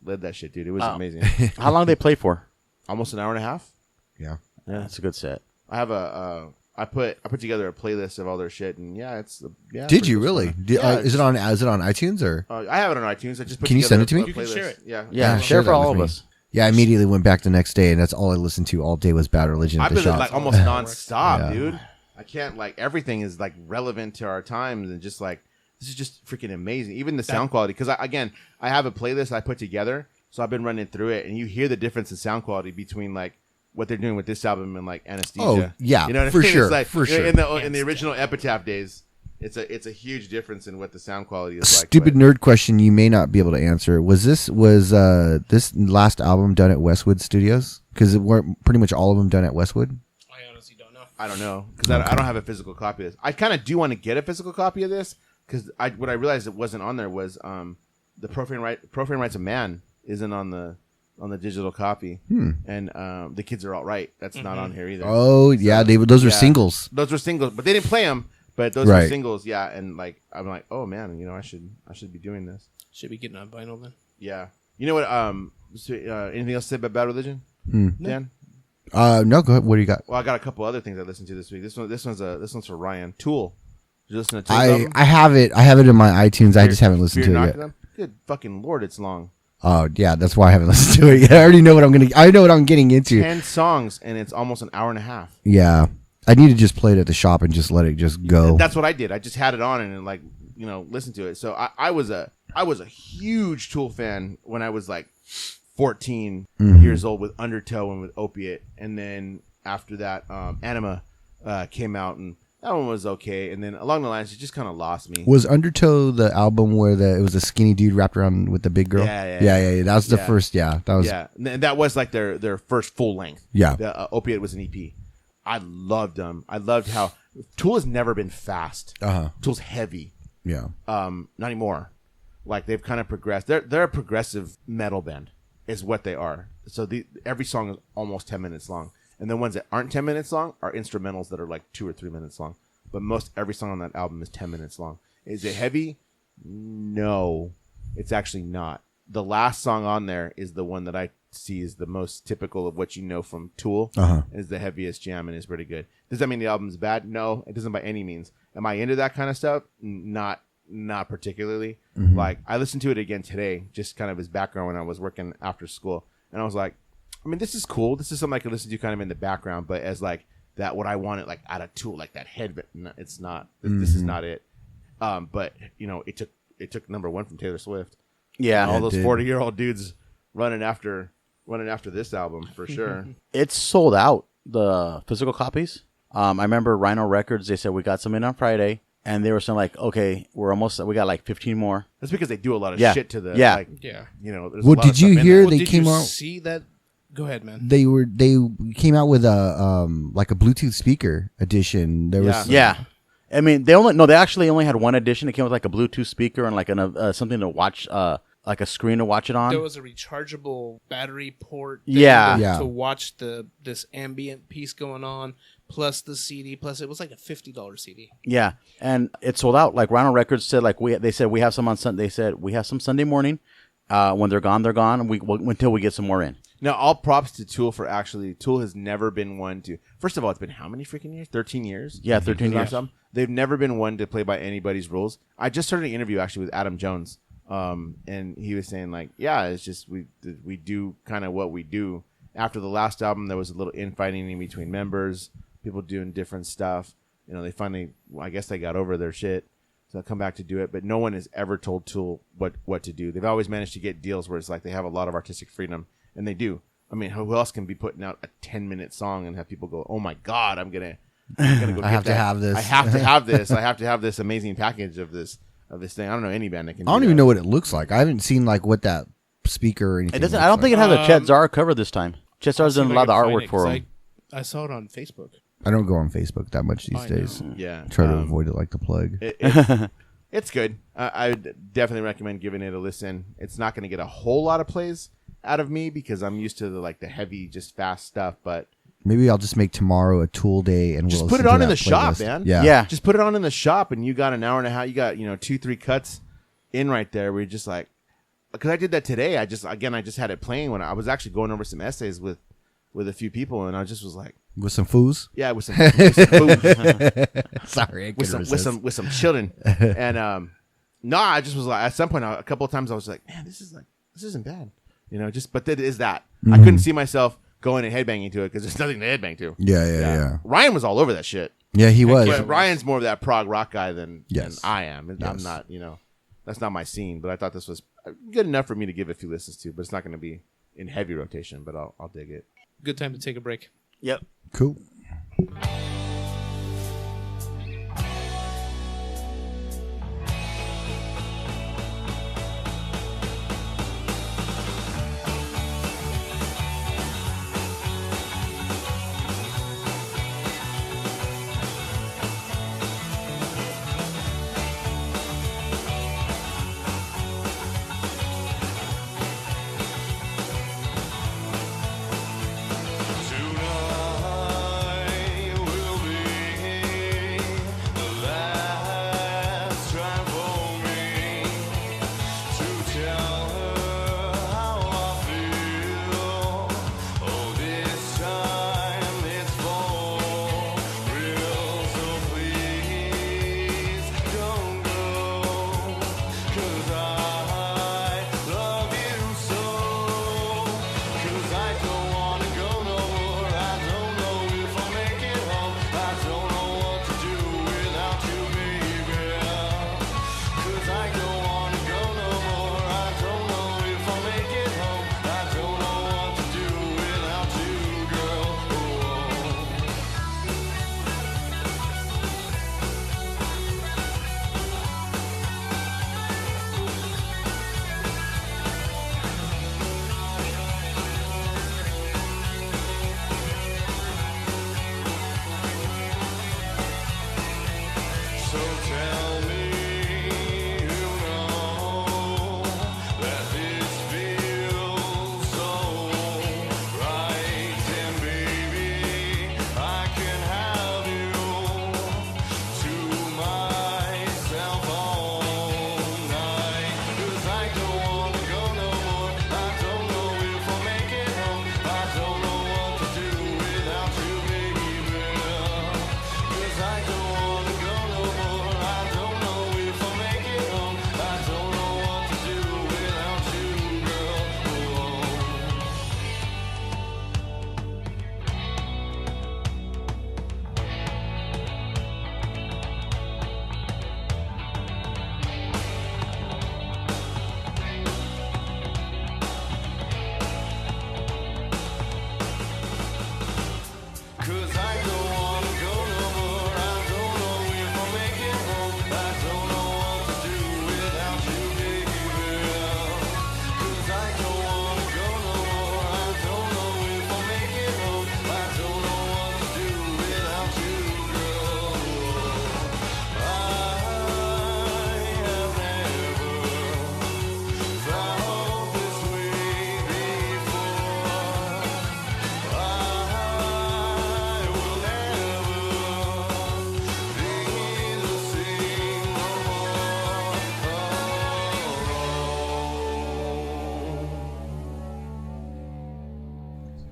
led that shit, dude. It was amazing. How long they play for? Almost an hour and a half. Yeah. Yeah, That's a good set. I have I put together a playlist of all their shit, and it's Did pretty you cool. really? Yeah, Is it on iTunes or? I have it on iTunes. I just put Can you together send it to a me? You can playlist. share it. Yeah, Yeah, share share that for all with of me. us. Yeah, I immediately went back the next day, and that's all I listened to all day was Bad Religion at I've the been shop. like almost nonstop, Yeah. dude. I can't everything is like relevant to our times, and just like this is just freaking amazing. Even the sound quality, because I have a playlist I put together, so I've been running through it, and you hear the difference in sound quality between like what they're doing with this album and like Anesthesia. Oh, yeah, you know what I for mean? sure, It's like, for sure. In the original Epitaph days, it's a huge difference in what the sound quality is like. Stupid but- nerd question you may not be able to answer. Was this last album done at Westwood Studios? Because it weren't pretty much all of them done at Westwood. I honestly don't know. I don't know because I don't have a physical copy of this. I kind of do want to get a physical copy of this because what I realized it wasn't on there was the Profane Rights of Man isn't on the digital copy, and the Kids Are All Right. That's not on here either. Oh yeah, those are singles. Those were singles, but they didn't play them. But those were Right. singles, yeah. And like I'm like, oh man, I should be doing this. Should be getting on vinyl then. Yeah. You know what? Anything else to say about Bad Religion, Dan? No, go ahead. What do you got? Well, I got a couple other things I listened to this week. This one's for Ryan. Tool. Did you listen to Tool's album? I have it in my iTunes. I just haven't listened Fear to it Knocked yet. Them? Good fucking lord, it's long. Oh yeah, that's why I haven't listened to it yet. I already know what I know what I'm getting into. 10 songs, and it's almost an hour and a half. Yeah, I need to just play it at the shop and just let it just go. That's what I did. I just had it on and like listened to it. So I was a huge Tool fan when I was like 14 years old with Undertow and with Opiate, and then after that, Anima came out, and that one was okay. And then along the lines, it just kind of lost me. Was Undertow the album where it was a skinny dude wrapped around with the big girl? Yeah. That was the Yeah. first. Yeah, that was. Yeah, and that was like their first full length. Yeah. The Opiate was an EP. I loved them. I loved how Tool has never been fast. Tool's heavy. Yeah. Not anymore. Like they've kind of progressed. They're a progressive metal band, is what they are. So every song is almost 10 minutes long, and the ones that aren't 10 minutes long are instrumentals that are like 2 or 3 minutes long. But every song on that album is 10 minutes long. Is it heavy? No, it's actually not. the last song on there is the one that I see is the most typical of what you know from Tool. Is the heaviest jam and is pretty good. Does that mean the album's bad? No, it doesn't by any means. Am I into that kind of stuff? Not particularly. Like, I listened to it again today, just kind of as background when I was working after school, and I was like, I mean, this is cool. This is something I could listen to kind of in the background, but as like that, what I wanted, like out of Tool, like that head, but it's not. This is not it. But you know, it took number one from Taylor Swift. Yeah, all those 40-year-old dudes running after this album for sure. It's sold out, the physical copies. I remember Rhino Records, they said we got some in on Friday, and they were saying like, okay, we got like 15 more. That's because they do a lot of shit to the you know. Well, did you hear they came out? See that? Go ahead, man. They came out with a like a Bluetooth speaker edition. There was I mean, they actually only had one edition. It came with like a Bluetooth speaker and like something to watch, like a screen to watch it on. There was a rechargeable battery port. To watch this ambient piece going on, plus the CD, plus it was like a $50 CD. Yeah, and it sold out. Like Rhino Records said, they said we have some on Sunday. They said we have some Sunday morning. When they're gone, they're gone. And until we get some more in. Now, all props to Tool for Tool has never been one to. First of all, it's been how many freaking years? 13 years. Yeah, 13 years. They've never been one to play by anybody's rules. I just started an interview actually with Adam Jones, and he was saying like, yeah, it's just we do kind of what we do. After the last album, there was a little infighting in between members, people doing different stuff. You know, they finally, I guess they got over their shit. So they'll come back to do it, but no one has ever told Tool what to do. They've always managed to get deals where it's like they have a lot of artistic freedom, and they do. I mean, who else can be putting out a 10-minute song and have people go, "Oh my God, I'm gonna go." I have to have this. I have to have this. I have to have this amazing package of this thing. I don't know any band that can. I don't even know what it looks like. I haven't seen like what that speaker or anything. It doesn't. I don't think it has a Chet Zara cover this time. Chet Zara's done a lot of the artwork for him. I saw it on Facebook. I don't go on Facebook that much these days. Yeah, try to avoid it like the plague. It's good. I would definitely recommend giving it a listen. It's not going to get a whole lot of plays out of me because I'm used to the heavy, just fast stuff. But maybe I'll just make tomorrow a Tool day and just we'll put it on in the shop, man. Yeah. Just put it on in the shop, and you got an hour and a half. You got 2-3 cuts in right there. Where you're just like, because I did that today. I just had it playing when I was actually going over some essays with a few people, and I just was like. With some foos? Yeah, with some foos. Sorry, with some children. And no, I just was like, at some point, a couple of times I was like, man, this isn't bad. But it is that. I couldn't see myself going and headbanging to it because there's nothing to headbang to. Yeah. Ryan was all over that shit. Yeah, he was. But Ryan's more of that prog rock guy than I am. Yes. I'm not, that's not my scene. But I thought this was good enough for me to give a few listens to. But it's not going to be in heavy rotation. But I'll dig it. Good time to take a break. Yep. Cool. Tonight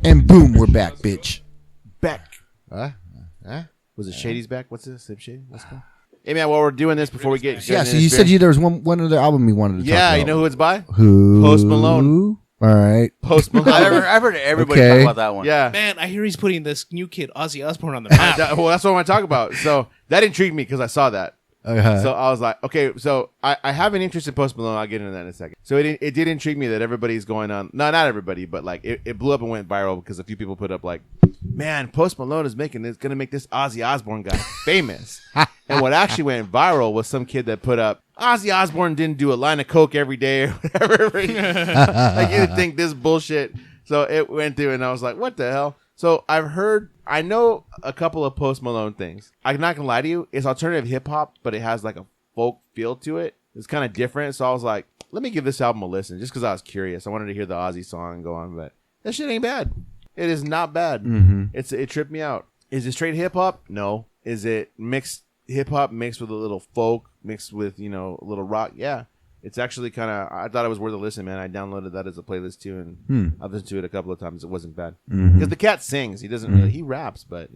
And boom, we're back, bitch. Back. Huh? Was it Shady's back? What's this? Sip Shady? Let's go. Hey man, while we're doing this, before we get Yeah, so you said there was one other album you wanted to talk about. you know who it's by? Who? Post Malone. All right. Post Malone. I've heard everybody Okay. talk about that one. Yeah. Man, I hear he's putting this new kid, Ozzy Osbourne, on the map. Well, that's what I want to talk about. So that intrigued me because I saw that. So I was like, okay, so I have an interest in Post Malone. I'll get into that in a second. So it did intrigue me that everybody's going on. No, not everybody, but like it blew up and went viral because a few people put up like, man, Post Malone is going to make this Ozzy Osbourne guy famous. And what actually went viral was some kid that put up, Ozzy Osbourne didn't do a line of coke every day or whatever. Like you would think this bullshit. So it went through and I was like, what the hell? So I know a couple of Post Malone things. I'm not gonna lie to you, it's alternative hip hop, but it has like a folk feel to it. It's kind of different. So I was like, let me give this album a listen, just because I was curious. I wanted to hear the Ozzy song and go on, but that shit ain't bad. It is not bad. Mm-hmm. It tripped me out. Is it straight hip hop? No. Is it mixed hip hop mixed with a little folk, mixed with a little rock? Yeah. It's actually kind of, I thought it was worth a listen, man. I downloaded that as a playlist too, and I've listened to it a couple of times. It wasn't bad. Because the cat sings. He doesn't really, he raps, but,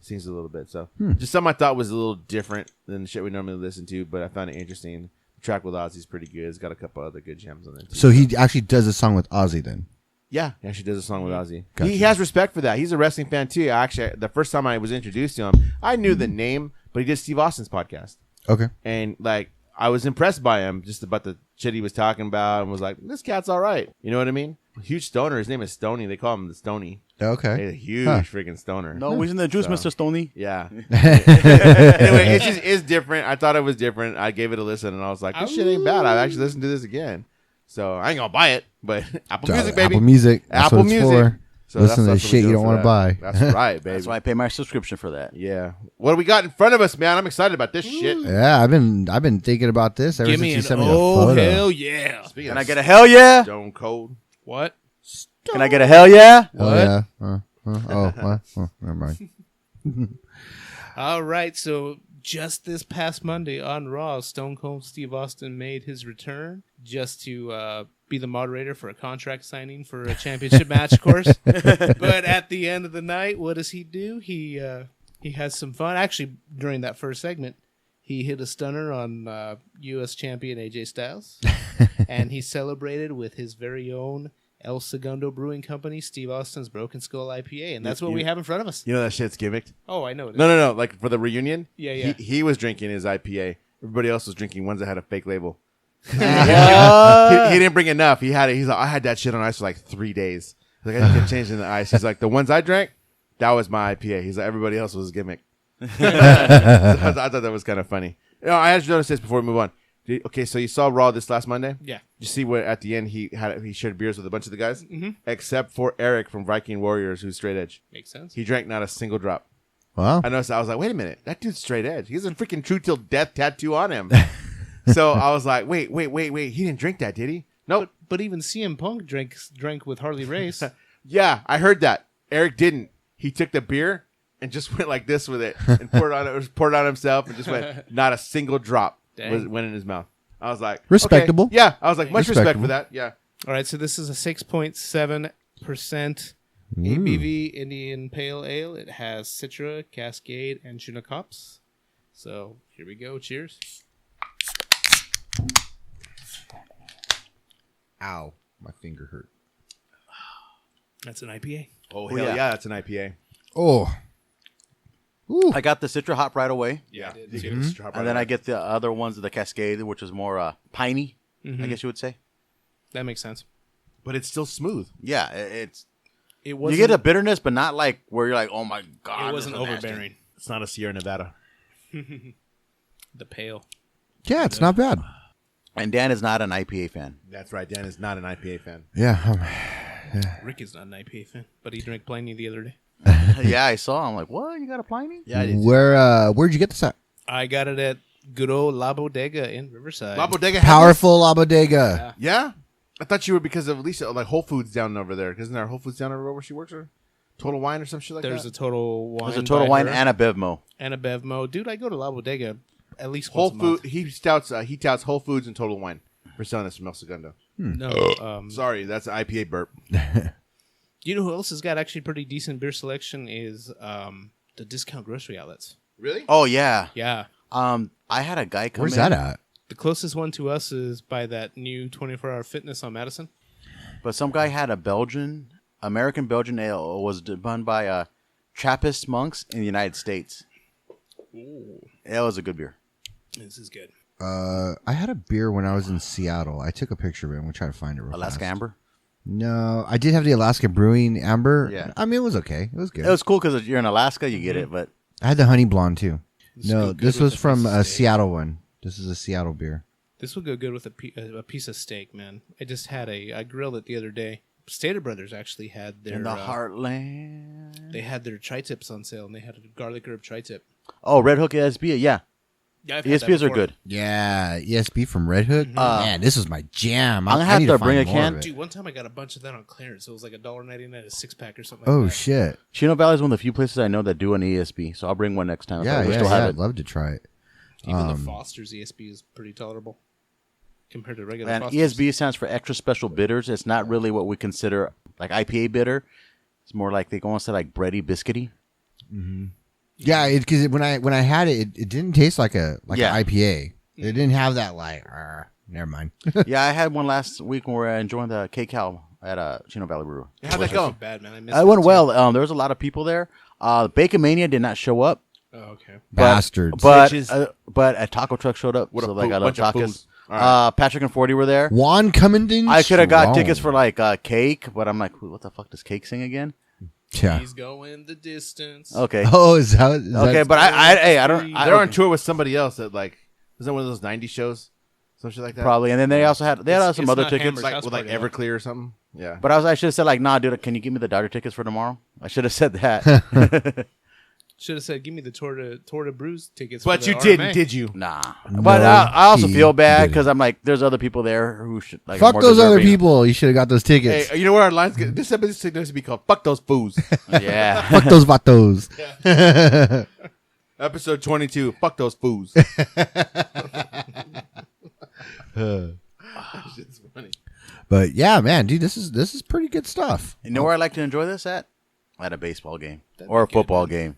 sings a little bit. So just something I thought was a little different than the shit we normally listen to, but I found it interesting. The track with Ozzy's pretty good. It's got a couple other good gems on it too. So he actually does a song with Ozzy then? Yeah, he actually does a song with Ozzy. Gotcha. He has respect for that. He's a wrestling fan too. Actually, the first time I was introduced to him, I knew the name, but he did Steve Austin's podcast. Okay. And like, I was impressed by him just about the shit he was talking about and was like, this cat's all right. You know what I mean? Huge stoner. His name is Stoney. They call him the Stoney. Okay. He's a huge freaking stoner. No, he's in the juice, Mr. Stoney. Yeah. Anyway, it's different. I thought it was different. I gave it a listen and I was like, this shit ain't bad. I've actually listened to this again. So I ain't gonna buy it, but Apple Music, baby. Apple Music. That's Apple what it's Music. for. So Listen to the that's what shit we you go don't for want to buy. that. That's right, baby. That's why I pay my subscription for that. Yeah. What do we got in front of us, man? I'm excited about this shit. Yeah, I've been thinking about this ever Give since me you an sent me the photo. hell yeah. Speaking Can of I get a hell yeah? Stone Cold? What? Can I get a hell yeah? Oh yeah. Never mind. All right, so just this past Monday on Raw, Stone Cold Steve Austin made his return just to be the moderator for a contract signing for a championship match, of course. But at the end of the night, what does he do? He has some fun. Actually, during that first segment, he hit a stunner on U.S. champion AJ Styles, and he celebrated with his very own El Segundo Brewing Company, Steve Austin's Broken Skull IPA, and that's what we have in front of us. You know that shit's gimmicked? Oh, I know it is. No. Like for the reunion? Yeah. He was drinking his IPA. Everybody else was drinking ones that had a fake label. he didn't bring enough. He had it. He's like, I had that shit on ice for like 3 days. He's like, I didn't change in the ice. He's like, the ones I drank, that was my IPA. He's like, everybody else was a gimmick. I thought that was kind of funny. I had to notice this before we move on. Okay, so you saw Raw this last Monday? Yeah. You see what at the end he shared beers with a bunch of the guys, except for Eric from Viking Warriors, who's straight edge. Makes sense. He drank not a single drop. Wow. I noticed. I was like, wait a minute, that dude's straight edge. He has a freaking True Till Death tattoo on him. So I was like, wait. He didn't drink that, did he? Nope. But even CM Punk drank with Harley Race. Yeah, I heard that. Eric didn't. He took the beer and just went like this with it and poured it on himself and just went. Not a single drop went in his mouth. I was like, respectable. Okay. Yeah, I was like, much respect for that. Yeah. All right, so this is a 6.7% ABV Indian Pale Ale. It has Citra, Cascade, and Chinook hops. So here we go. Cheers. Ow, my finger hurt. That's an IPA. Oh hell yeah, that's an IPA. Oh. Ooh. I got the Citra hop right away. Yeah, And then I get the other ones, the Cascade, which is more piney, I guess you would say. That makes sense. But it's still smooth. Yeah, It you wasn't. get a bitterness, but not like where you're like, oh my god, It wasn't this is nasty. overbearing. It's not a Sierra Nevada. The pale. Yeah, it's not bad. And Dan is not an IPA fan. That's right. Dan is not an IPA fan. Yeah. Rick is not an IPA fan, but he drank Pliny the other day. Yeah, I saw. I'm like, what? You got a Pliny? Yeah, I did. Where'd you get this at? I got it at good old La Bodega in Riverside. La Bodega has Powerful La Bodega. this? Yeah? I thought you were because of Lisa, like Whole Foods down over there. Isn't there a Whole Foods down over where she works? Or Total Wine or some shit like There's that? a Total Wine. There's a Total by Wine her and a Bevmo. and a Bevmo. Dude, I go to La Bodega at least Whole once a month. Food. He touts Whole Foods and Total Wine for selling us from El Segundo. No, Sorry, that's an IPA burp. You know who else has got actually pretty decent beer selection is the discount grocery outlets. Really? Oh yeah. Yeah. I had a guy come Where's in. that at? The closest one to us is by that new 24-hour fitness on Madison. But some guy had a American Belgian ale. It was done by Trappist monks in the United States. Ooh. It was a good beer. This is good. I had a beer when I was in Seattle. I took a picture of it. I'm gonna try to find it real Alaska fast. Amber. No, I did have the Alaska Brewing Amber. Yeah. I mean, it was okay. It was good. It was cool because you're in Alaska, you get it. But I had the honey blonde too. This No, go good this with was a from piece of a steak. Seattle one. This is a Seattle beer. This would go good with a piece of steak, man. I just had I grilled it the other day. Stater Brothers actually had their in the heartland. They had their tri-tips on sale, and they had a garlic herb tri-tip. Oh, Red Hook ESB. Yeah. Yeah, I've had that ESBs are before. good. Yeah, ESB from Red Hook. Man, this is my jam. I'm gonna I have need to find bring a more can. of it. Dude, one time I got a bunch of that on clearance. It was like $1.99 a 6-pack or something like Oh that. shit! Chino Valley is one of the few places I know that do an ESB, so I'll bring one next time. Yeah, we yeah, still have I'd it. love to try it. Even the Foster's ESB is pretty tolerable compared to regular And Foster's. ESB stands for extra special bitters. It's not really what we consider like IPA bitter. It's more like they go on to like bready, biscuity. Yeah, because when I had it, it didn't taste like an IPA. It didn't have that like. Never mind. Yeah, I had one last week when we were enjoying the K-Cal at Chino Valley Brewery. How'd that Wasn't go? too bad, man. I missed It that went too. well. There was a lot of people there. Baconmania did not show up. Oh, okay. Bastards. But a taco truck showed up. What a so like food- I love bunch of tacos. foods. All right. Patrick and 40 were there. Juan coming in. I could have got strong. tickets for like Cake, but I'm like, what the fuck does Cake sing again? Yeah. He's going the distance. Okay. Oh, is that Okay, but I don't. They're on tour with somebody else that like was that one of those '90s shows, some shit like that. Probably, and then they also had some It's other not tickets. Hamburg like House with like Party, huh? Everclear or something. Yeah, But I should have said like, nah, dude, can you give me the Dodger tickets for tomorrow? I should have said that. Should have said, "Give me the Tour de Bruce tickets." but for you the didn't, RMA. did you? Nah. No, But I also he feel bad didn't. because I'm like, there's other people there who should like. are Fuck more those other deserving. people. You should have got those tickets. Hey, you know where our lines get? This episode needs to be called "Fuck Those Foos." Yeah. Fuck those vatos. Episode 22. Fuck those foos. Shit's funny. But yeah, man, dude, this is pretty good stuff. You know where I like to enjoy this at? At a baseball game That'd or a be good, football man. game.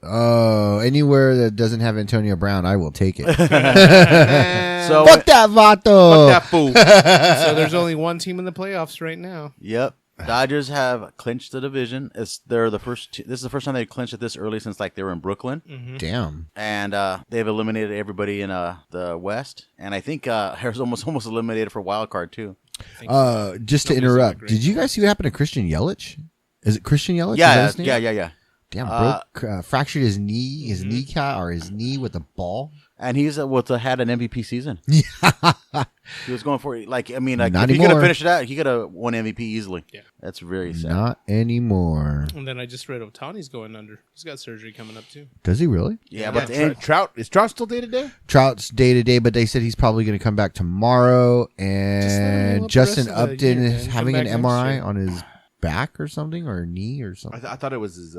Oh, anywhere that doesn't have Antonio Brown, I will take it. So Fuck that vato. Fuck that fool. So there's only one team in the playoffs right now. Yep. Dodgers have clinched the division. They're the first. This is the first time they clinched it this early since like they were in Brooklyn, Damn. and they've eliminated everybody in the West. And I think Harris almost eliminated for wild card too. Just to Nobody's doing interrupt, great. did you guys see what happened to Christian Yelich? Is it Christian Yelich? Is that Yeah, his name? yeah. Damn, fractured his knee, his kneecap, or his knee with a ball. And he's had an MVP season. He was going for like I mean like Not if he could have anymore. finished it out, he could have won MVP easily. Yeah. That's very sad. Not anymore. And then I just read Otani's going under. He's got surgery coming up too. Does he really? Yeah, Yeah, but Trout is Trout still day to day? Trout's day to day, but they said he's probably going to come back tomorrow. Just let him heal And up Justin the rest of the Upton year, is man. Come having an back next MRI year. on his back or something, or knee or I, something. I thought it was his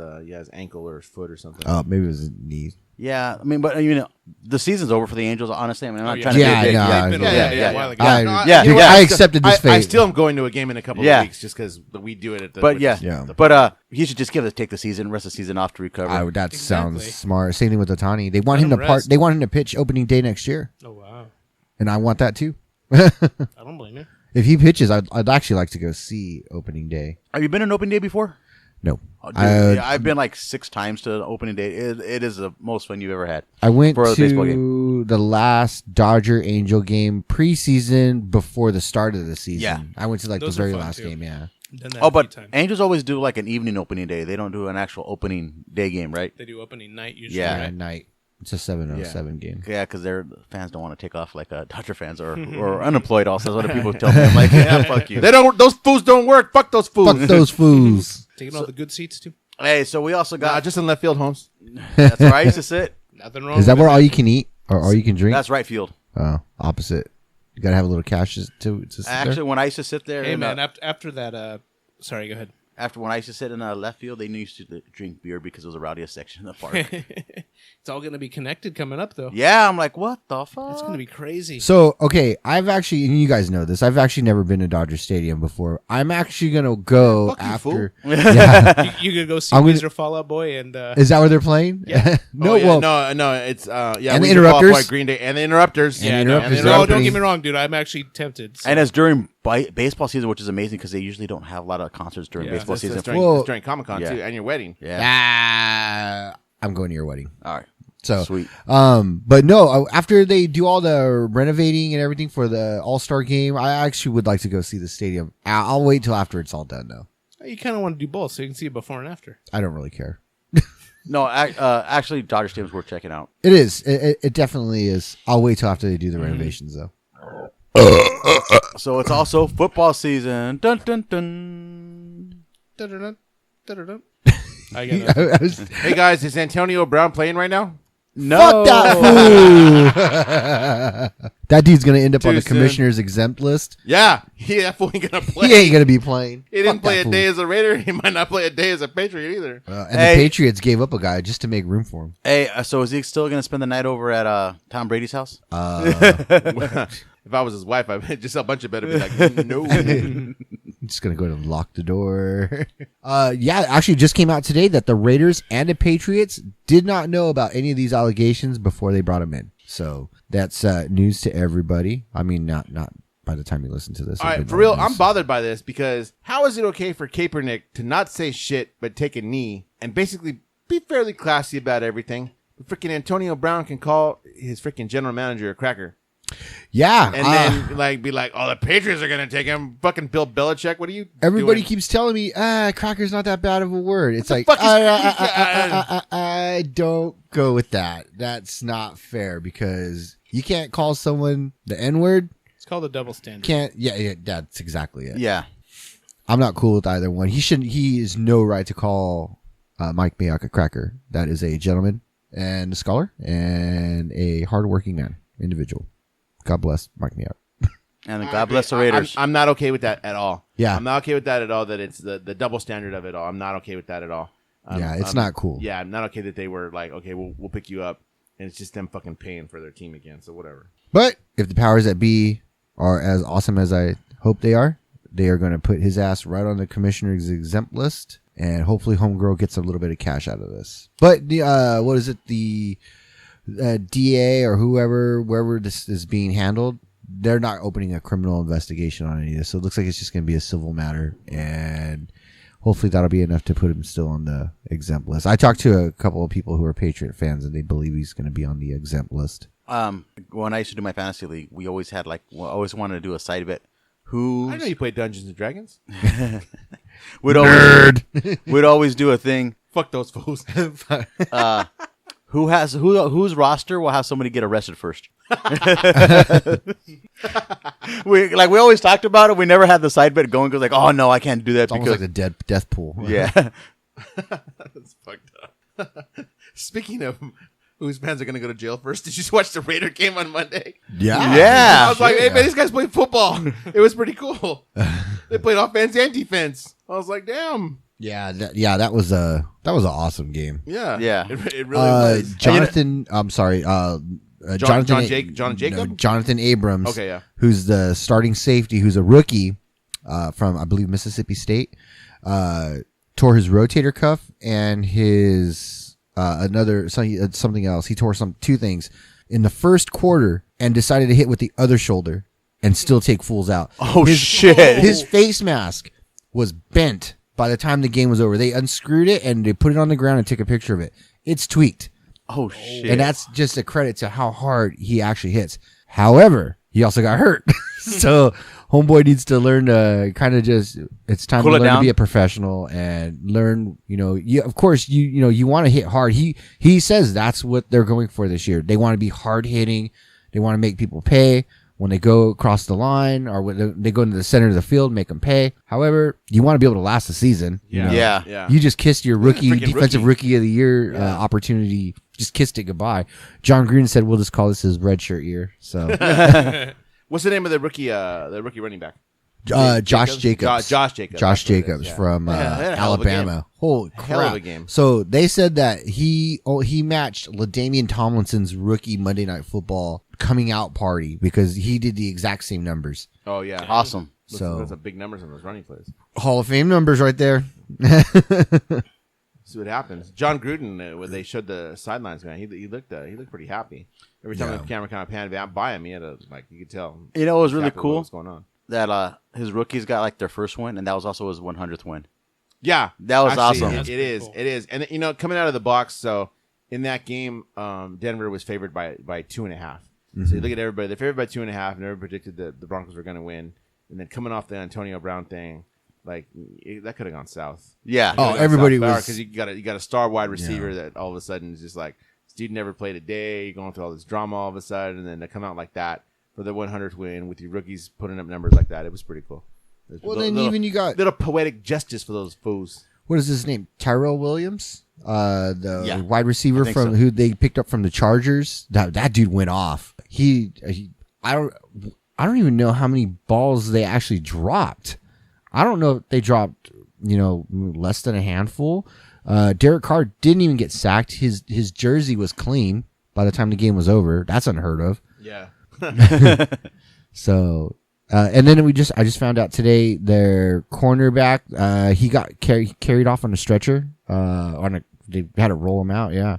ankle or his foot or something. Oh, maybe it was his knee. yeah, I mean, but you know, the season's over for the Angels. Honestly, I mean, I'm not yeah. trying to Yeah, be a dick. no, Yeah, I- Been yeah, yeah, yeah, a while yeah. ago. I- No, yeah, you know what? I accepted this I fate. still am going to a game in a couple Yeah. of weeks just because we do it at the. But which yeah, is Yeah. the- but he should just take the rest of the season off to recover. That sounds Exactly. smart. Same thing with Otani. They want Let him to him rest. They want him to pitch opening day next year, Oh wow, and I want that too. I don't blame you. If he pitches, I'd actually like to go see opening day. Have you been on opening day before? No, Oh, dude, I- yeah, I've been like 6 times to opening day. It is the most fun you've ever had. I went For a baseball to the last Dodger Angel game preseason before the start of the season. Yeah. I went to like Those the are very fun, last too. game. Yeah, Done that Oh, a few but times. Angels always do like an evening opening day. They don't do an actual opening day game, right? They do opening night usually. Yeah. right? at night. It's a 7:07 game. Yeah, because their fans don't want to take off like Dodger fans or unemployed. Also, that's what people tell me. I'm like, yeah, fuck you. They don't. Those fools don't work. Fuck those fools. Fuck those fools. Taking all the good seats too. Hey, so we also Nah, got. just in left field, Holmes. That's where I used to sit. Nothing wrong. Is that with where it. all you can eat or all you can drink? That's right field. Oh, opposite. You gotta have a little cash to sit Actually, there. when I used to sit there, Hey in, man, after that, sorry, go ahead. after when I used to sit in left field, they used to drink beer because it was the rowdiest section of the park. It's all going to be connected coming up, though. Yeah, I'm like, what the fuck? It's going to be crazy. So, okay, I've actually, and you guys know this, I've actually never been to Dodger Stadium before. I'm actually going to go Fuck you, after. fool. Yeah. You could go see I'm gonna- Weezer Fall Out Boy and Is that where they're playing? Yeah. No, Oh, yeah, well, no, it's And the Weezer, Fall Out Interrupters. Boy, Green Day, and the Interrupters. And the Interrupters. no, They're don't opening- get me wrong, dude. I'm actually tempted. So. And it's during baseball season, which is amazing because they usually don't have a lot of concerts during Yeah, baseball season. It's during, Well- it's during Comic-Con, Yeah. too, and your wedding. Yeah. I'm going to your wedding. All right. So, Sweet. but no, after they do all the renovating and everything for the All-Star game, I actually would like to go see the stadium. I'll wait till after it's all done, though. You kind of want to do both so you can see it before and after. I don't really care. No, actually, Dodger Stadium's worth checking out. It is. It definitely is. I'll wait till after they do the renovations, though. So it's also football season. Dun dun dun. Dun-dun-dun, dun-dun-dun. I got it. I was- Hey, guys, is Antonio Brown playing right now? No. Fuck that fool! That dude's gonna end up on Too the soon. commissioner's exempt list. Yeah, that fool ain't going to play. He ain't gonna be playing. He didn't Fuck play that a fool. day as a Raider. He might not play a day as a Patriot either. And Hey. the Patriots gave up a guy just to make room for him. Hey, so is he still going to spend the night over at Tom Brady's house? If I was his wife, I'd just a bunch of better be like, no. I'm just gonna go and lock the door. Yeah, actually, it just came out today that the Raiders and the Patriots did not know about any of these allegations before they brought him in. So that's news to everybody. I mean, not by the time you listen to this. All it'll right, be for real, news. I'm bothered by this because how is it okay for Kaepernick to not say shit but take a knee and basically be fairly classy about everything? But freaking Antonio Brown can call his freaking general manager a cracker. Yeah, And then be like, oh, the Patriots are going to take him. Fucking Bill Belichick, what are you everybody doing? keeps telling me, cracker's not that bad of a word. It's like, fuck is- I don't go with that. That's not fair because you can't call someone the N-word. It's called a double standard. Yeah, that's exactly it. Yeah. I'm not cool with either one. He has no right to call Mike Mayock a cracker. That is a gentleman and a scholar and a hardworking man, individual. God bless Mike Mayock. And I God agree. bless the Raiders. I'm not okay with that at all. Yeah. I'm not okay with that at all, that it's the double standard of it all. I'm not okay with that at all. Yeah, it's not cool. Yeah, I'm not okay that they were like, okay, we'll pick you up. And it's just them fucking paying for their team again, so whatever. But if the powers that be are as awesome as I hope they are going to put his ass right on the commissioner's exempt list, and hopefully Homegirl gets a little bit of cash out of this. But the what is it? The DA or wherever this is being handled, they're not opening a criminal investigation on any of this. So it looks like it's just going to be a civil matter, and hopefully that'll be enough to put him still on the exempt list. I talked to a couple of people who are Patriot fans, and they believe he's going to be on the exempt list. When I used to do my fantasy league, we always had always wanted to do a side bet. Who I know you play Dungeons and Dragons. would always do a thing. Fuck those fools. Whose roster will have somebody get arrested first? we always talked about it. We never had the side bet going because like, oh no, I can't do that It's almost like the death pool. yeah. That's fucked up. Speaking of whose fans are going to go to jail first, did you watch the Raider game on Monday? Yeah. Yeah. I was like, hey, man, these guys play football. It was pretty cool. They played offense and defense. I was like, damn. That was an awesome game. Yeah. Yeah. It really was. Jonathan, I'm sorry, Jonathan Jacob? Jonathan Abrams. Okay, yeah. Who's the starting safety? Who's a rookie from I believe Mississippi State? Tore his rotator cuff and his something else. He tore two things in the first quarter and decided to hit with the other shoulder and still take fools out. Oh shit. His face mask was bent by the time the game was over. They unscrewed it and they put it on the ground and took a picture of it. It's tweaked. Oh shit. And that's just a credit to how hard he actually hits. However, he also got hurt. So homeboy needs to learn to kind of it's time Cool to it learn to down. be a professional and learn, of course, you want to hit hard. He says that's what they're going for this year. They want to be hard hitting. They want to make people pay when they go across the line or when they go into the center of the field, make them pay. However, you want to be able to last the season. Yeah. Yeah. Yeah. You just kissed your Freaking defensive rookie of the year opportunity. Just kissed it goodbye. John Green said, "We'll just call this his red shirt year." So What's the name of the rookie running back? Josh Jacobs. Josh Jacobs. Josh That's what it is, Jacobs yeah. from Yeah, they had a hell of a game. Alabama. Holy crap. Hell of a game. So they said that he matched LaDainian Tomlinson's rookie Monday Night Football coming out party because he did the exact same numbers. Oh yeah, Awesome. So those are big numbers on those running plays. Hall of Fame numbers right there. See what happens. John Gruden, when they showed the sidelines, man, he looked pretty happy. Every time the camera kind of panned by him, he had you could tell. You know, it was really exactly cool what was going on. that his rookies got like their first win, and that was also his 100th win. Yeah, That was actually, awesome. That's It is, cool. it is, and coming out of the box. So in that game, Denver was favored by 2.5. So you look at everybody; they're favored by 2.5, and everybody predicted that the Broncos were going to win. And then coming off the Antonio Brown thing, that could have gone south. Yeah. Oh, everybody was because you got a star wide receiver that all of a sudden is just like this dude never played a day. You're going through all this drama all of a sudden, and then to come out like that for the 100th win with your rookies putting up numbers like that, it was pretty cool. It was Well, a then even you got little poetic justice for those fools. what is his name? Tyrell Williams, the Yeah, wide receiver I think from so. who they picked up from the Chargers. That dude went off. I don't even know how many balls they actually dropped. I don't know if they dropped, less than a handful. Derek Carr didn't even get sacked. His jersey was clean by the time the game was over. That's unheard of. Yeah. So, and then I just found out today their cornerback, he got carried off on a stretcher. They had to roll him out. Yeah.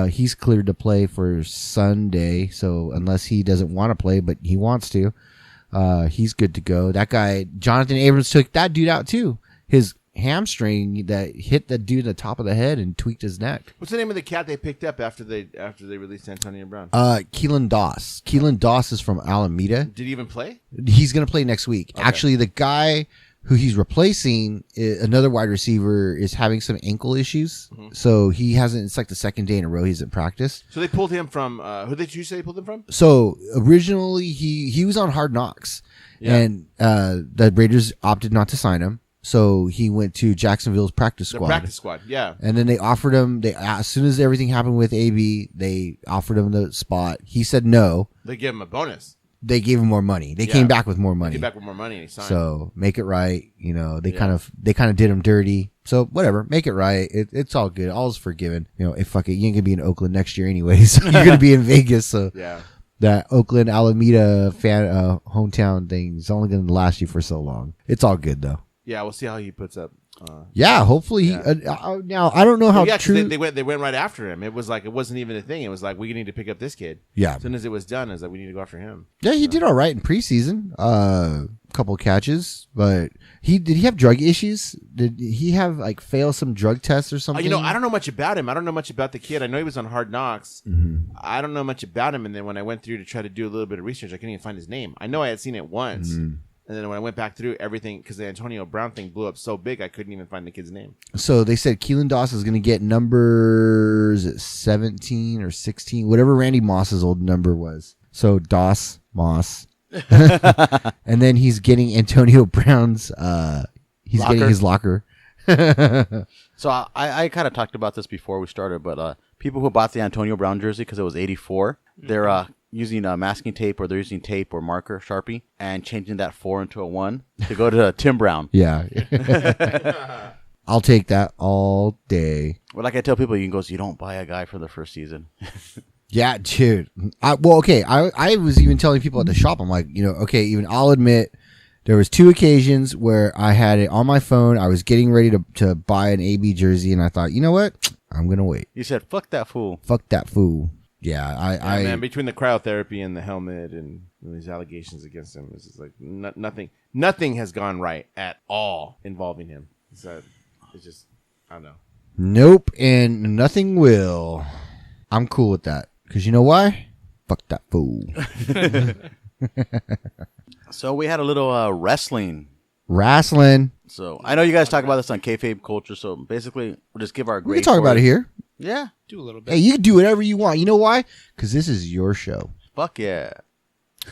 He's cleared to play for Sunday. So unless he doesn't want to play, but he wants to, he's good to go. That guy, Jonathan Abrams, took that dude out too. His hamstring that hit the dude in the top of the head and tweaked his neck. What's the name of the cat they picked up after they released Antonio Brown? Keelan Doss. Keelan Doss is from Alameda. Did he even play? He's going to play next week. Okay. Actually, the guy who he's replacing, another wide receiver, is having some ankle issues. So he hasn't, it's like the second day in a row he's at practice. So they pulled him from, who did you say they pulled him from? So originally he was on Hard Knocks, and the Raiders opted not to sign him. So he went to Jacksonville's practice The squad. practice squad, yeah. And then they offered him, as soon as everything happened with AB, they offered him the spot. He said no. They gave him a bonus. They gave him more money. They came back with more money. Came back with more money and he signed. So make it right. They kind of did him dirty. So whatever, make it right. It's all good. All's forgiven. Fuck it. You ain't gonna be in Oakland next year anyways. You're gonna be in Vegas. So yeah. that Oakland Alameda fan hometown thing is only gonna last you for so long. It's all good though. Yeah, we'll see how he puts up. Yeah, hopefully. Now I don't know how Yeah, 'cause true. they went right after him. It was like it wasn't even a thing. It was like we need to pick up this kid. Yeah. As soon as it was done, it was like we need to go after him. Yeah, he did all right in preseason. Couple catches, but did he have drug issues? Did he have fail some drug tests or something? I don't know much about him. I don't know much about the kid. I know he was on Hard Knocks. I don't know much about him. And then when I went through to try to do a little bit of research, I couldn't even find his name. I know I had seen it once. And then when I went back through everything, because the Antonio Brown thing blew up so big, I couldn't even find the kid's name. So they said Keelan Doss is going to get numbers at 17 or 16, whatever Randy Moss's old number was. So Moss. And then he's getting Antonio Brown's, getting his locker. So I kind of talked about this before we started, but people who bought the Antonio Brown jersey because it was 84, they're using masking tape, or they're using tape or marker, Sharpie, and changing that 4 into a 1 to go to Tim Brown. Yeah. I'll take that all day. Well, like I tell people, you don't buy a guy for the first season. Yeah, dude. I was even telling people at the shop, I'm like, even I'll admit there was 2 occasions where I had it on my phone. I was getting ready to buy an AB jersey, and I thought, you know what? I'm going to wait. You said, fuck that fool. Fuck that fool. Yeah, Man, between the cryotherapy and the helmet and these allegations against him, it's just like nothing has gone right at all involving him. So it's just, I don't know. Nope, and nothing will. I'm cool with that. Because you know why? Fuck that fool. So we had a little wrestling. Wrestling. So I know you guys talk about this on kayfabe culture. So basically, we'll just give our grade. We can talk about it here. Yeah. Do a little bit. Hey, you can do whatever you want. You know why? Because this is your show. Fuck yeah.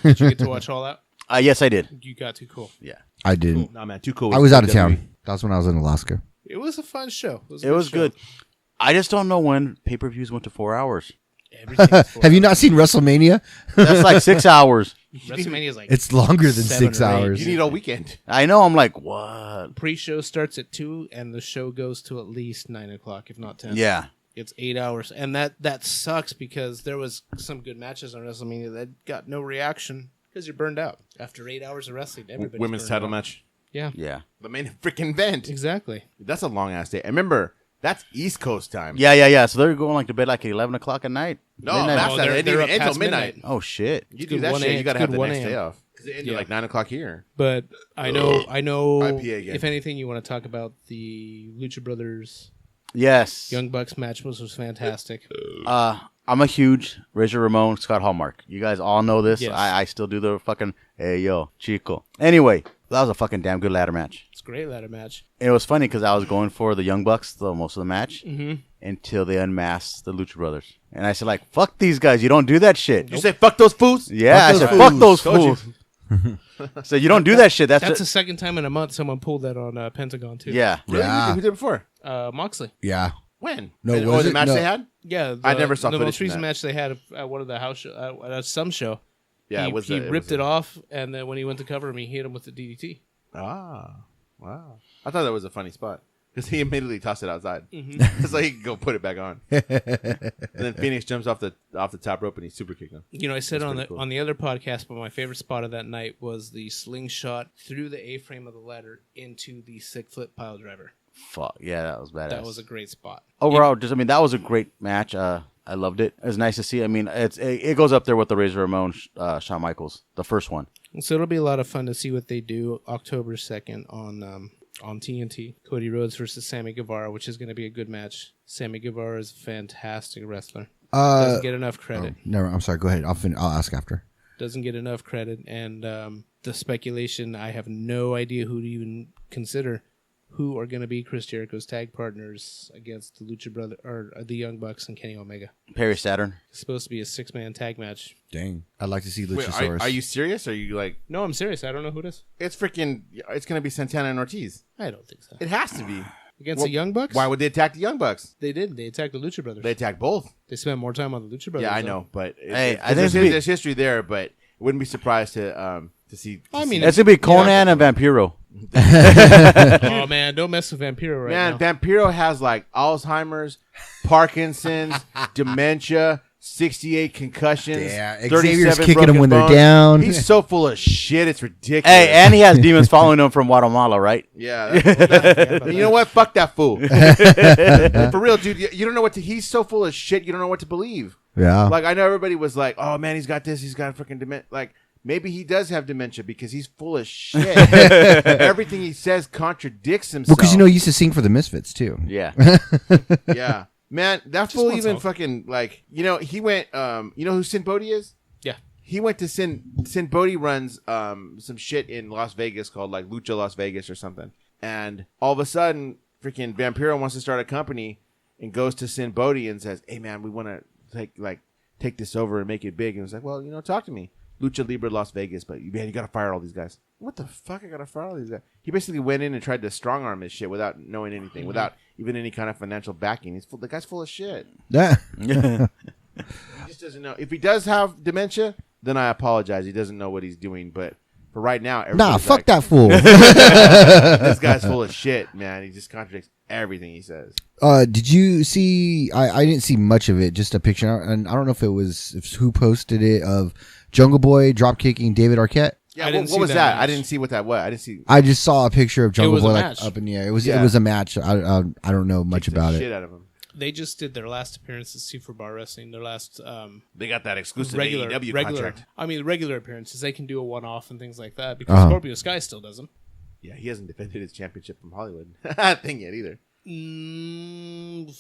Did you get to watch all that? Yes, I did. You got to. Cool. Yeah. I didn't. Nah, man, too cool. I was out of WWE. town. That was when I was in Alaska. It was a fun show. It was good. I just don't know when pay-per-views went to 4 hours. Everything's 4 Have you hours. not seen WrestleMania? That's like 6 hours. WrestleMania is like It's longer than 7 6 or 8. hours. You need all weekend. I know. I'm like, what? pre-show starts at 2 and the show goes to at least 9 o'clock, if not 10. Yeah. It's 8 hours, and that sucks because there was some good matches on WrestleMania that got no reaction because you're burned out after 8 hours of wrestling. Everybody's Women's burned title out. match. Yeah, Yeah. The main freaking event. exactly. That's a long ass day. And remember, that's East Coast time. Yeah. So they're going like to bed like 11 o'clock at night. No, Midnight? that's Oh, not. they're It didn't up end until past midnight. midnight. Oh shit. You It's do good that 1 shit, you a.m. gotta It's have the good 1 next day a.m. off. Because it ended Yeah. like 9 o'clock here. But I know IPA again. if anything, you want to talk about the Lucha Brothers Yes. Young Bucks match was fantastic. I'm a huge Razor Ramon Scott Hallmark. You guys all know this. Yes. I still do the fucking hey yo Chico. Anyway, that was a fucking damn good ladder match. It's a great ladder match. It was funny because I was going for the Young Bucks the most of the match Mm-hmm. until they unmasked the Lucha Brothers, and I said like, "Fuck these guys! You don't do that shit." You say fuck those fools? Yeah, I Fuck said, those "Fuck fools." those Told you. fools." So you don't do that shit. That's the second time in a month someone pulled that on Pentagon too. yeah. Really? Yeah. Who did it before? Moxley. Yeah. When? No, And- was the it? match No. they had? Yeah, I never saw the footage most from recent that. match they had at one of the house show, at some show. Yeah, he ripped it off, and then when he went to cover him, he hit him with the DDT. Ah, wow. I thought that was a funny spot because he immediately tossed it outside. Mm-hmm. It's like he could go put it back on. And then Phoenix jumps off the top rope and he super kicked him. You know, I said That's on the pretty cool. on the other podcast, but my favorite spot of that night was the slingshot through the A-frame of the ladder into the 6-foot pile driver. Fuck yeah, that was badass. That was a great spot. Overall, that was a great match. I loved it. It was nice to see. I mean, it goes up there with the Razor Ramon, Shawn Michaels, the first one. So it'll be a lot of fun to see what they do October 2nd on TNT. Cody Rhodes versus Sammy Guevara, which is going to be a good match. Sammy Guevara is a fantastic wrestler. Doesn't get enough credit. No, I'm sorry. Go ahead. I'll ask after. Doesn't get enough credit. And the speculation, I have no idea who to even consider. Who are going to be Chris Jericho's tag partners against the Lucha Brother or the Young Bucks and Kenny Omega? Perry Saturn. It's supposed to be a 6-man tag match. Dang. I'd like to see Wait, Luchasaurus. are you serious? Or are you like, No, I'm serious. I don't know who it is. it's going to be Santana and Ortiz. I don't think so. It has to be. Against Well, the Young Bucks? Why would they attack the Young Bucks? They did. They attacked the Lucha Brothers. They attack both. They spent more time on the Lucha Brothers. Yeah, I though. know, but Hey, I think there's history there, but wouldn't be surprised to see. I mean, It's gonna be Conan and Vampiro. Oh man, don't mess with Vampiro right Man, now. Vampiro has like Alzheimer's, Parkinson's, dementia, 68 concussions. Yeah, 37 Xavier's kicking broken them when they're bones. down. He's so full of shit. It's ridiculous. Hey, and he has demons following him from Guatemala, right? Yeah. You know what? Fuck that fool. For real, dude. You don't know what to. He's so full of shit. You don't know what to believe. Yeah. Like I know everybody was like, "Oh man, he's got this. He's got freaking dementia." Like maybe he does have dementia because he's full of shit. Everything he says contradicts Well, himself. because he used to sing for the Misfits too. Yeah. Yeah, man, that fool once even off. fucking like he went. You know who Sin Bodhi is? Yeah. He went to Sin Bodhi runs some shit in Las Vegas called like Lucha Las Vegas or something, and all of a sudden, freaking Vampiro wants to start a company and goes to Sin Bodhi and says, "Hey man, we want to take this over and make it big." And it's like, well, talk to me. Lucha Libre Las Vegas, but man, you gotta fire all these guys. What the fuck? I gotta fire all these guys. He basically went in and tried to strong arm his shit without knowing anything, without even any kind of financial backing. The guy's full of shit. Yeah. He just doesn't know. If he does have dementia, then I apologize. He doesn't know what he's doing. But for right now, Nah, everybody's fuck like, that fool. This guy's full of shit, man. He just contradicts everything he says. Did you see? I didn't see much of it. Just a picture, and I don't know if who posted it of Jungle Boy drop kicking David Arquette. Yeah, I didn't what see was that that? match. I didn't see what that was. I didn't see. I just saw a picture of Jungle was a Boy match. up in the air. It was Yeah. a match. I don't know much kicked the about shit it. out of him. They just did their last appearance at Super Bar Wrestling. Their last They got that exclusive regular AEW contract. I mean, regular appearances. They can do a one-off and things like that because Uh-huh. Scorpio Sky still does them. Yeah, he hasn't defended his championship from Hollywood thing yet either.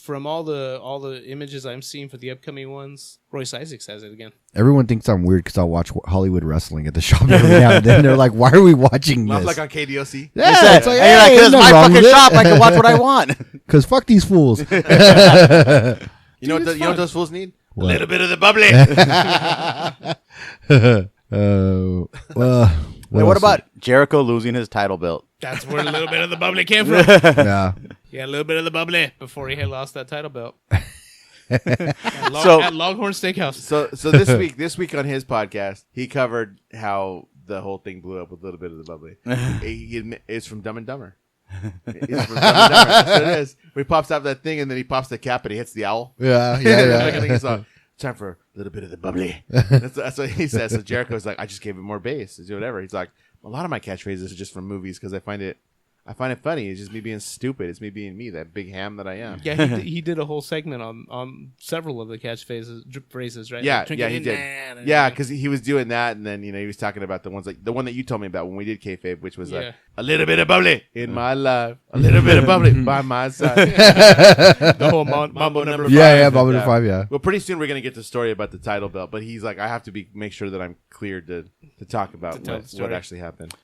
From all the images I'm seeing for the upcoming ones, Royce Isaacs has it again. Everyone thinks I'm weird because I'll watch Hollywood wrestling at the shop every now and then. They're like, "Why are we watching Not this?" like on KDOC. Yeah, it's like, And you're like, hey, "This is nothing my wrong fucking with it." shop. I can watch what I want." Because fuck these fools. You know what those fools need? What? A little bit of the bubbly. Well, What else? about Jericho losing his title belt? That's where a little bit of the bubbly came from. Yeah. Yeah, a little bit of the bubbly before he had lost that title belt. At Longhorn Steakhouse. So this week on his podcast, he covered how the whole thing blew up with a little bit of the bubbly. It's from Dumb and Dumber. It's from Dumb and Dumber. That's what it is. Where he pops out that thing and then he pops the cap and he hits the owl. Yeah. I think it's time for a little bit of the bubbly. That's what he says. So Jericho's like, I just gave it more bass. Or whatever. He's like, a lot of my catchphrases are just from movies because I find it funny. It's just me being stupid. It's me being me, that big ham that I am. Yeah, he did a whole segment on several of the phrases, right? Yeah, Like, he did. Yeah, because he was doing that, and then he was talking about the ones like the one that you told me about when we did kayfabe, which was like a little bit of bubbly in my life, a little bit of bubbly by my side. The whole Mambo number 5. Yeah, Mambo number 5. Yeah. Well, pretty soon we're gonna get the story about the title belt, but he's like, I have to make sure that I'm cleared to talk about what actually happened.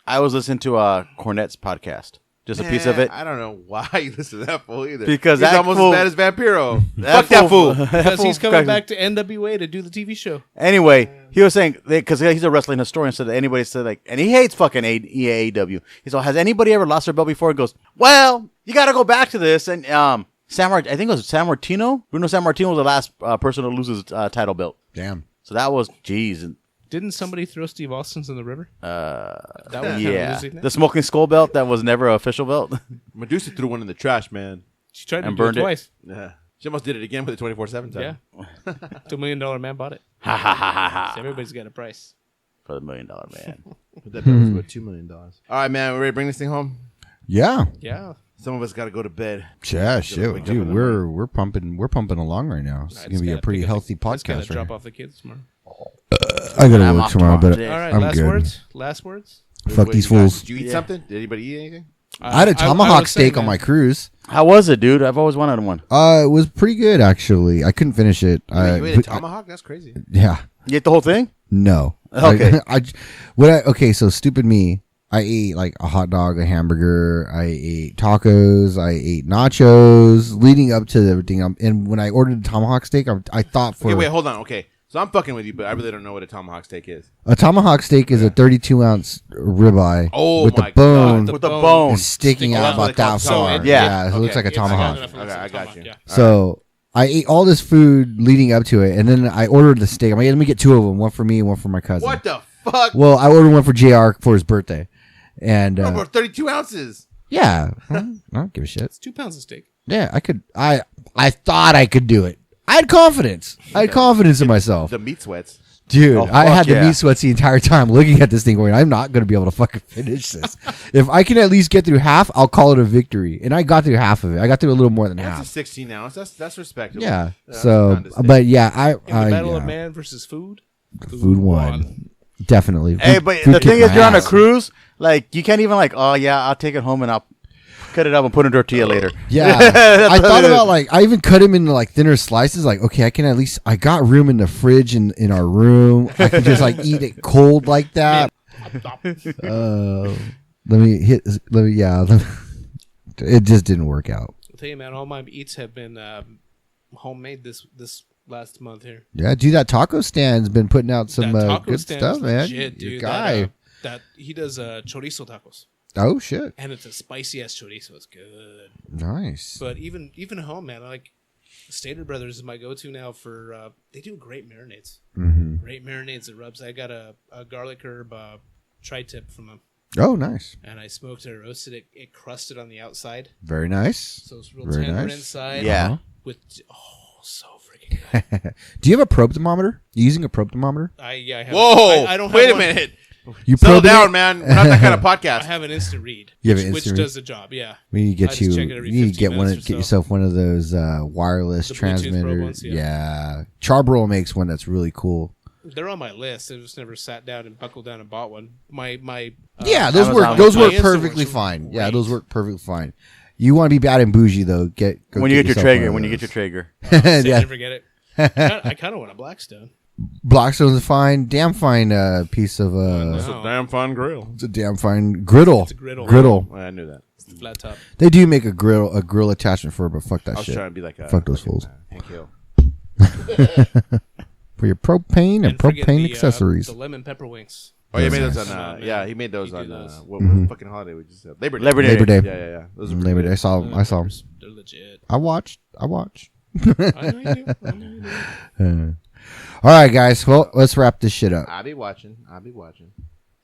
I was listening to Cornette's podcast. Just a piece of it. I don't know why you listen to that fool either. Because he's that almost fool- as bad as Vampiro. Fuck that fool. Because he's coming back to NWA to do the TV show. Anyway, he was saying, because he's a wrestling historian, so that anybody said, like, and he hates fucking AEW. He's like, has anybody ever lost their belt before? He goes, well, you got to go back to this. And I think it was San Martino. Bruno San Martino was the last person to lose his title belt. Damn. So that was, geez. Didn't somebody throw Steve Austin's in the river? That was Yeah. losing that? The smoking skull belt that was never an official belt. Medusa threw one in the trash, man. She tried to And do burned it it. twice. Yeah. She almost did it again with the 24/7 title. Yeah. $2 million man bought it. Ha ha ha ha ha. So everybody's got a price. For the $1 million man. But that belt was worth $2 million. All right, man. We ready to bring this thing home? Yeah. Yeah. Some of us got to go to bed. Yeah, wake shit, up in dude. the We're pumping along right now. It's gonna be a pretty healthy Just gotta podcast. drop Right? off the kids tomorrow. I gotta I'm work off tomorrow, tomorrow. but Yeah. All right, I'm last good. words? Last words? Fuck Wait, these you guys- fools. Did you eat something? Did anybody eat anything? I had a tomahawk was saying steak on that. my cruise. How was it, dude? I've always wanted one. It was pretty good actually. I couldn't finish it. You ate a tomahawk? That's crazy. Yeah. You ate the whole thing? No. Okay. Okay, so stupid me. I ate like a hot dog, a hamburger. I ate tacos. I ate nachos. Leading up to everything, and when I ordered the tomahawk steak, I thought for Okay, wait, hold on. Okay, so I'm fucking with you, but I really don't know what a tomahawk steak is. a tomahawk steak is a 32-ounce ribeye Oh with my the bone God, With the bone. sticking out That's what about they call that far. tomahawk. Yeah. It looks like a Okay. tomahawk. Okay, I got you. Yeah. So I ate all this food leading up to it, and then I ordered the steak. I'm like, let me get two of them, one for me and one for my cousin. What the fuck? Well, I ordered one for JR for his birthday, and Bro, bro, 32 ounces. yeah, I don't give a shit. It's 2 pounds of steak. Yeah, I could. I thought I could do it. I had confidence. I had confidence in myself, The meat sweats. dude. Oh, I fuck had the yeah. meat sweats the entire time looking at this thing, going, "I'm not going to be able to fucking finish this. If I can at least get through half, I'll call it a victory." And I got through half of it. I got through a little more than That's a half. 16 ounce. That's respectable. Yeah. That's So, not a steak. but yeah, I In the battle of yeah, man versus food, food won. Definitely. Hey, Food- but food the kicked thing is, my you're on a ass. cruise. Like, you can't even like, oh yeah, I'll take it home and I'll cut it up and put it in a tortilla later. Yeah, That's I what thought it is. about like I even cut him into like thinner slices. Like, okay, I can at least I got room in the fridge in our room. I can just like eat it cold like that. Let me hit. Let me. Yeah, it just didn't work out. I'll tell you, man, all my eats have been homemade this last month here. Yeah, dude, that taco stand's been putting out some That taco good stand stuff, is man. legit, Your dude. guy. That he does chorizo tacos, Oh shit, and it's a spicy ass chorizo. It's good. nice. But even home, man, I like Stater Brothers is my go-to now for. They do great marinades. Mm-hmm. Great marinades and rubs. I got a garlic herb tri-tip from them, Oh, nice. and I smoked it, roasted it. It crusted on the outside, Very nice. so it's real Very tender nice. inside. Yeah. With so freaking good. Do you have a probe thermometer? You using a probe thermometer? I have. Whoa! I don't have Wait a one. minute. You Settle probing down, it? man. We're not that kind of I podcast. have an instant read. You have an which instant read? does the job. Yeah. We need to I get just you. check it every You need to 15 get one. minutes or Get so. yourself one of those wireless The Bluetooth Pro transmitters. ones, yeah. Yeah, Charbroil makes one that's really cool. They're on my list. I just never sat down and buckled down and bought one. My Yeah, those Amazon work. Those my work instant perfectly works fine. Yeah, great. those work perfectly fine. You want to be bad and bougie though? Go When you get your yourself Traeger, one of when you get those. your Traeger. Say Yeah. never get it. I kind of want a Blackstone. Blackstone's a fine, damn fine piece of That's No. a damn fun grill. it's a damn fine griddle. It's a griddle. Griddle. Well, I knew that. It's the flat top. They do make a grill attachment for it, but fuck I that was shit. trying to be like a Fuck those fucking, fools. Hank Hill. For your propane and friggin' propane the, accessories. The lemon pepper wings. Oh, yeah, he made Those those are on. nice. Yeah, he made those He on. did those. What fucking holiday we just had? Labor Day. Labor Day. Labor Day. Yeah. Those are Labor Day. I saw. Lemon I saw. peppers, they're legit. I watched. I know you do. I know you do. All right, guys. Well, let's wrap this shit up. I'll be watching.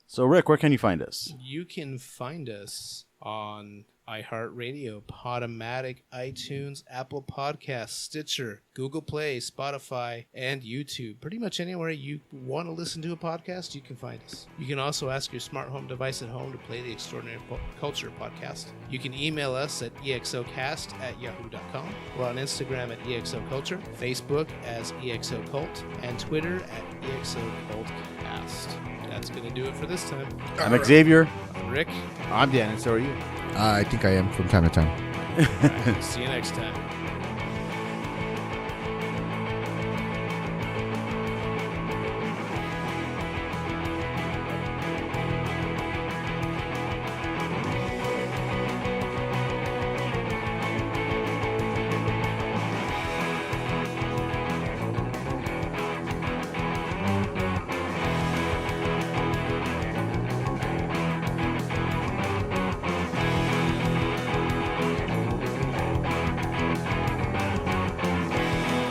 So, Rick, where can you find us? You can find us on iHeartRadio, Podomatic, iTunes, Apple Podcasts, Stitcher, Google Play, Spotify, and YouTube. Pretty much anywhere you want to listen to a podcast, you can find us. You can also ask your smart home device at home to play the Extraordinary Culture podcast. You can email us at exocast@yahoo.com. We're on Instagram at exoculture, Facebook as exocult, and Twitter at exocultcast. That's going to do it for this time. I'm Xavier. Rick, I'm Dan, and so are you. I think I am from time to time. see you next time.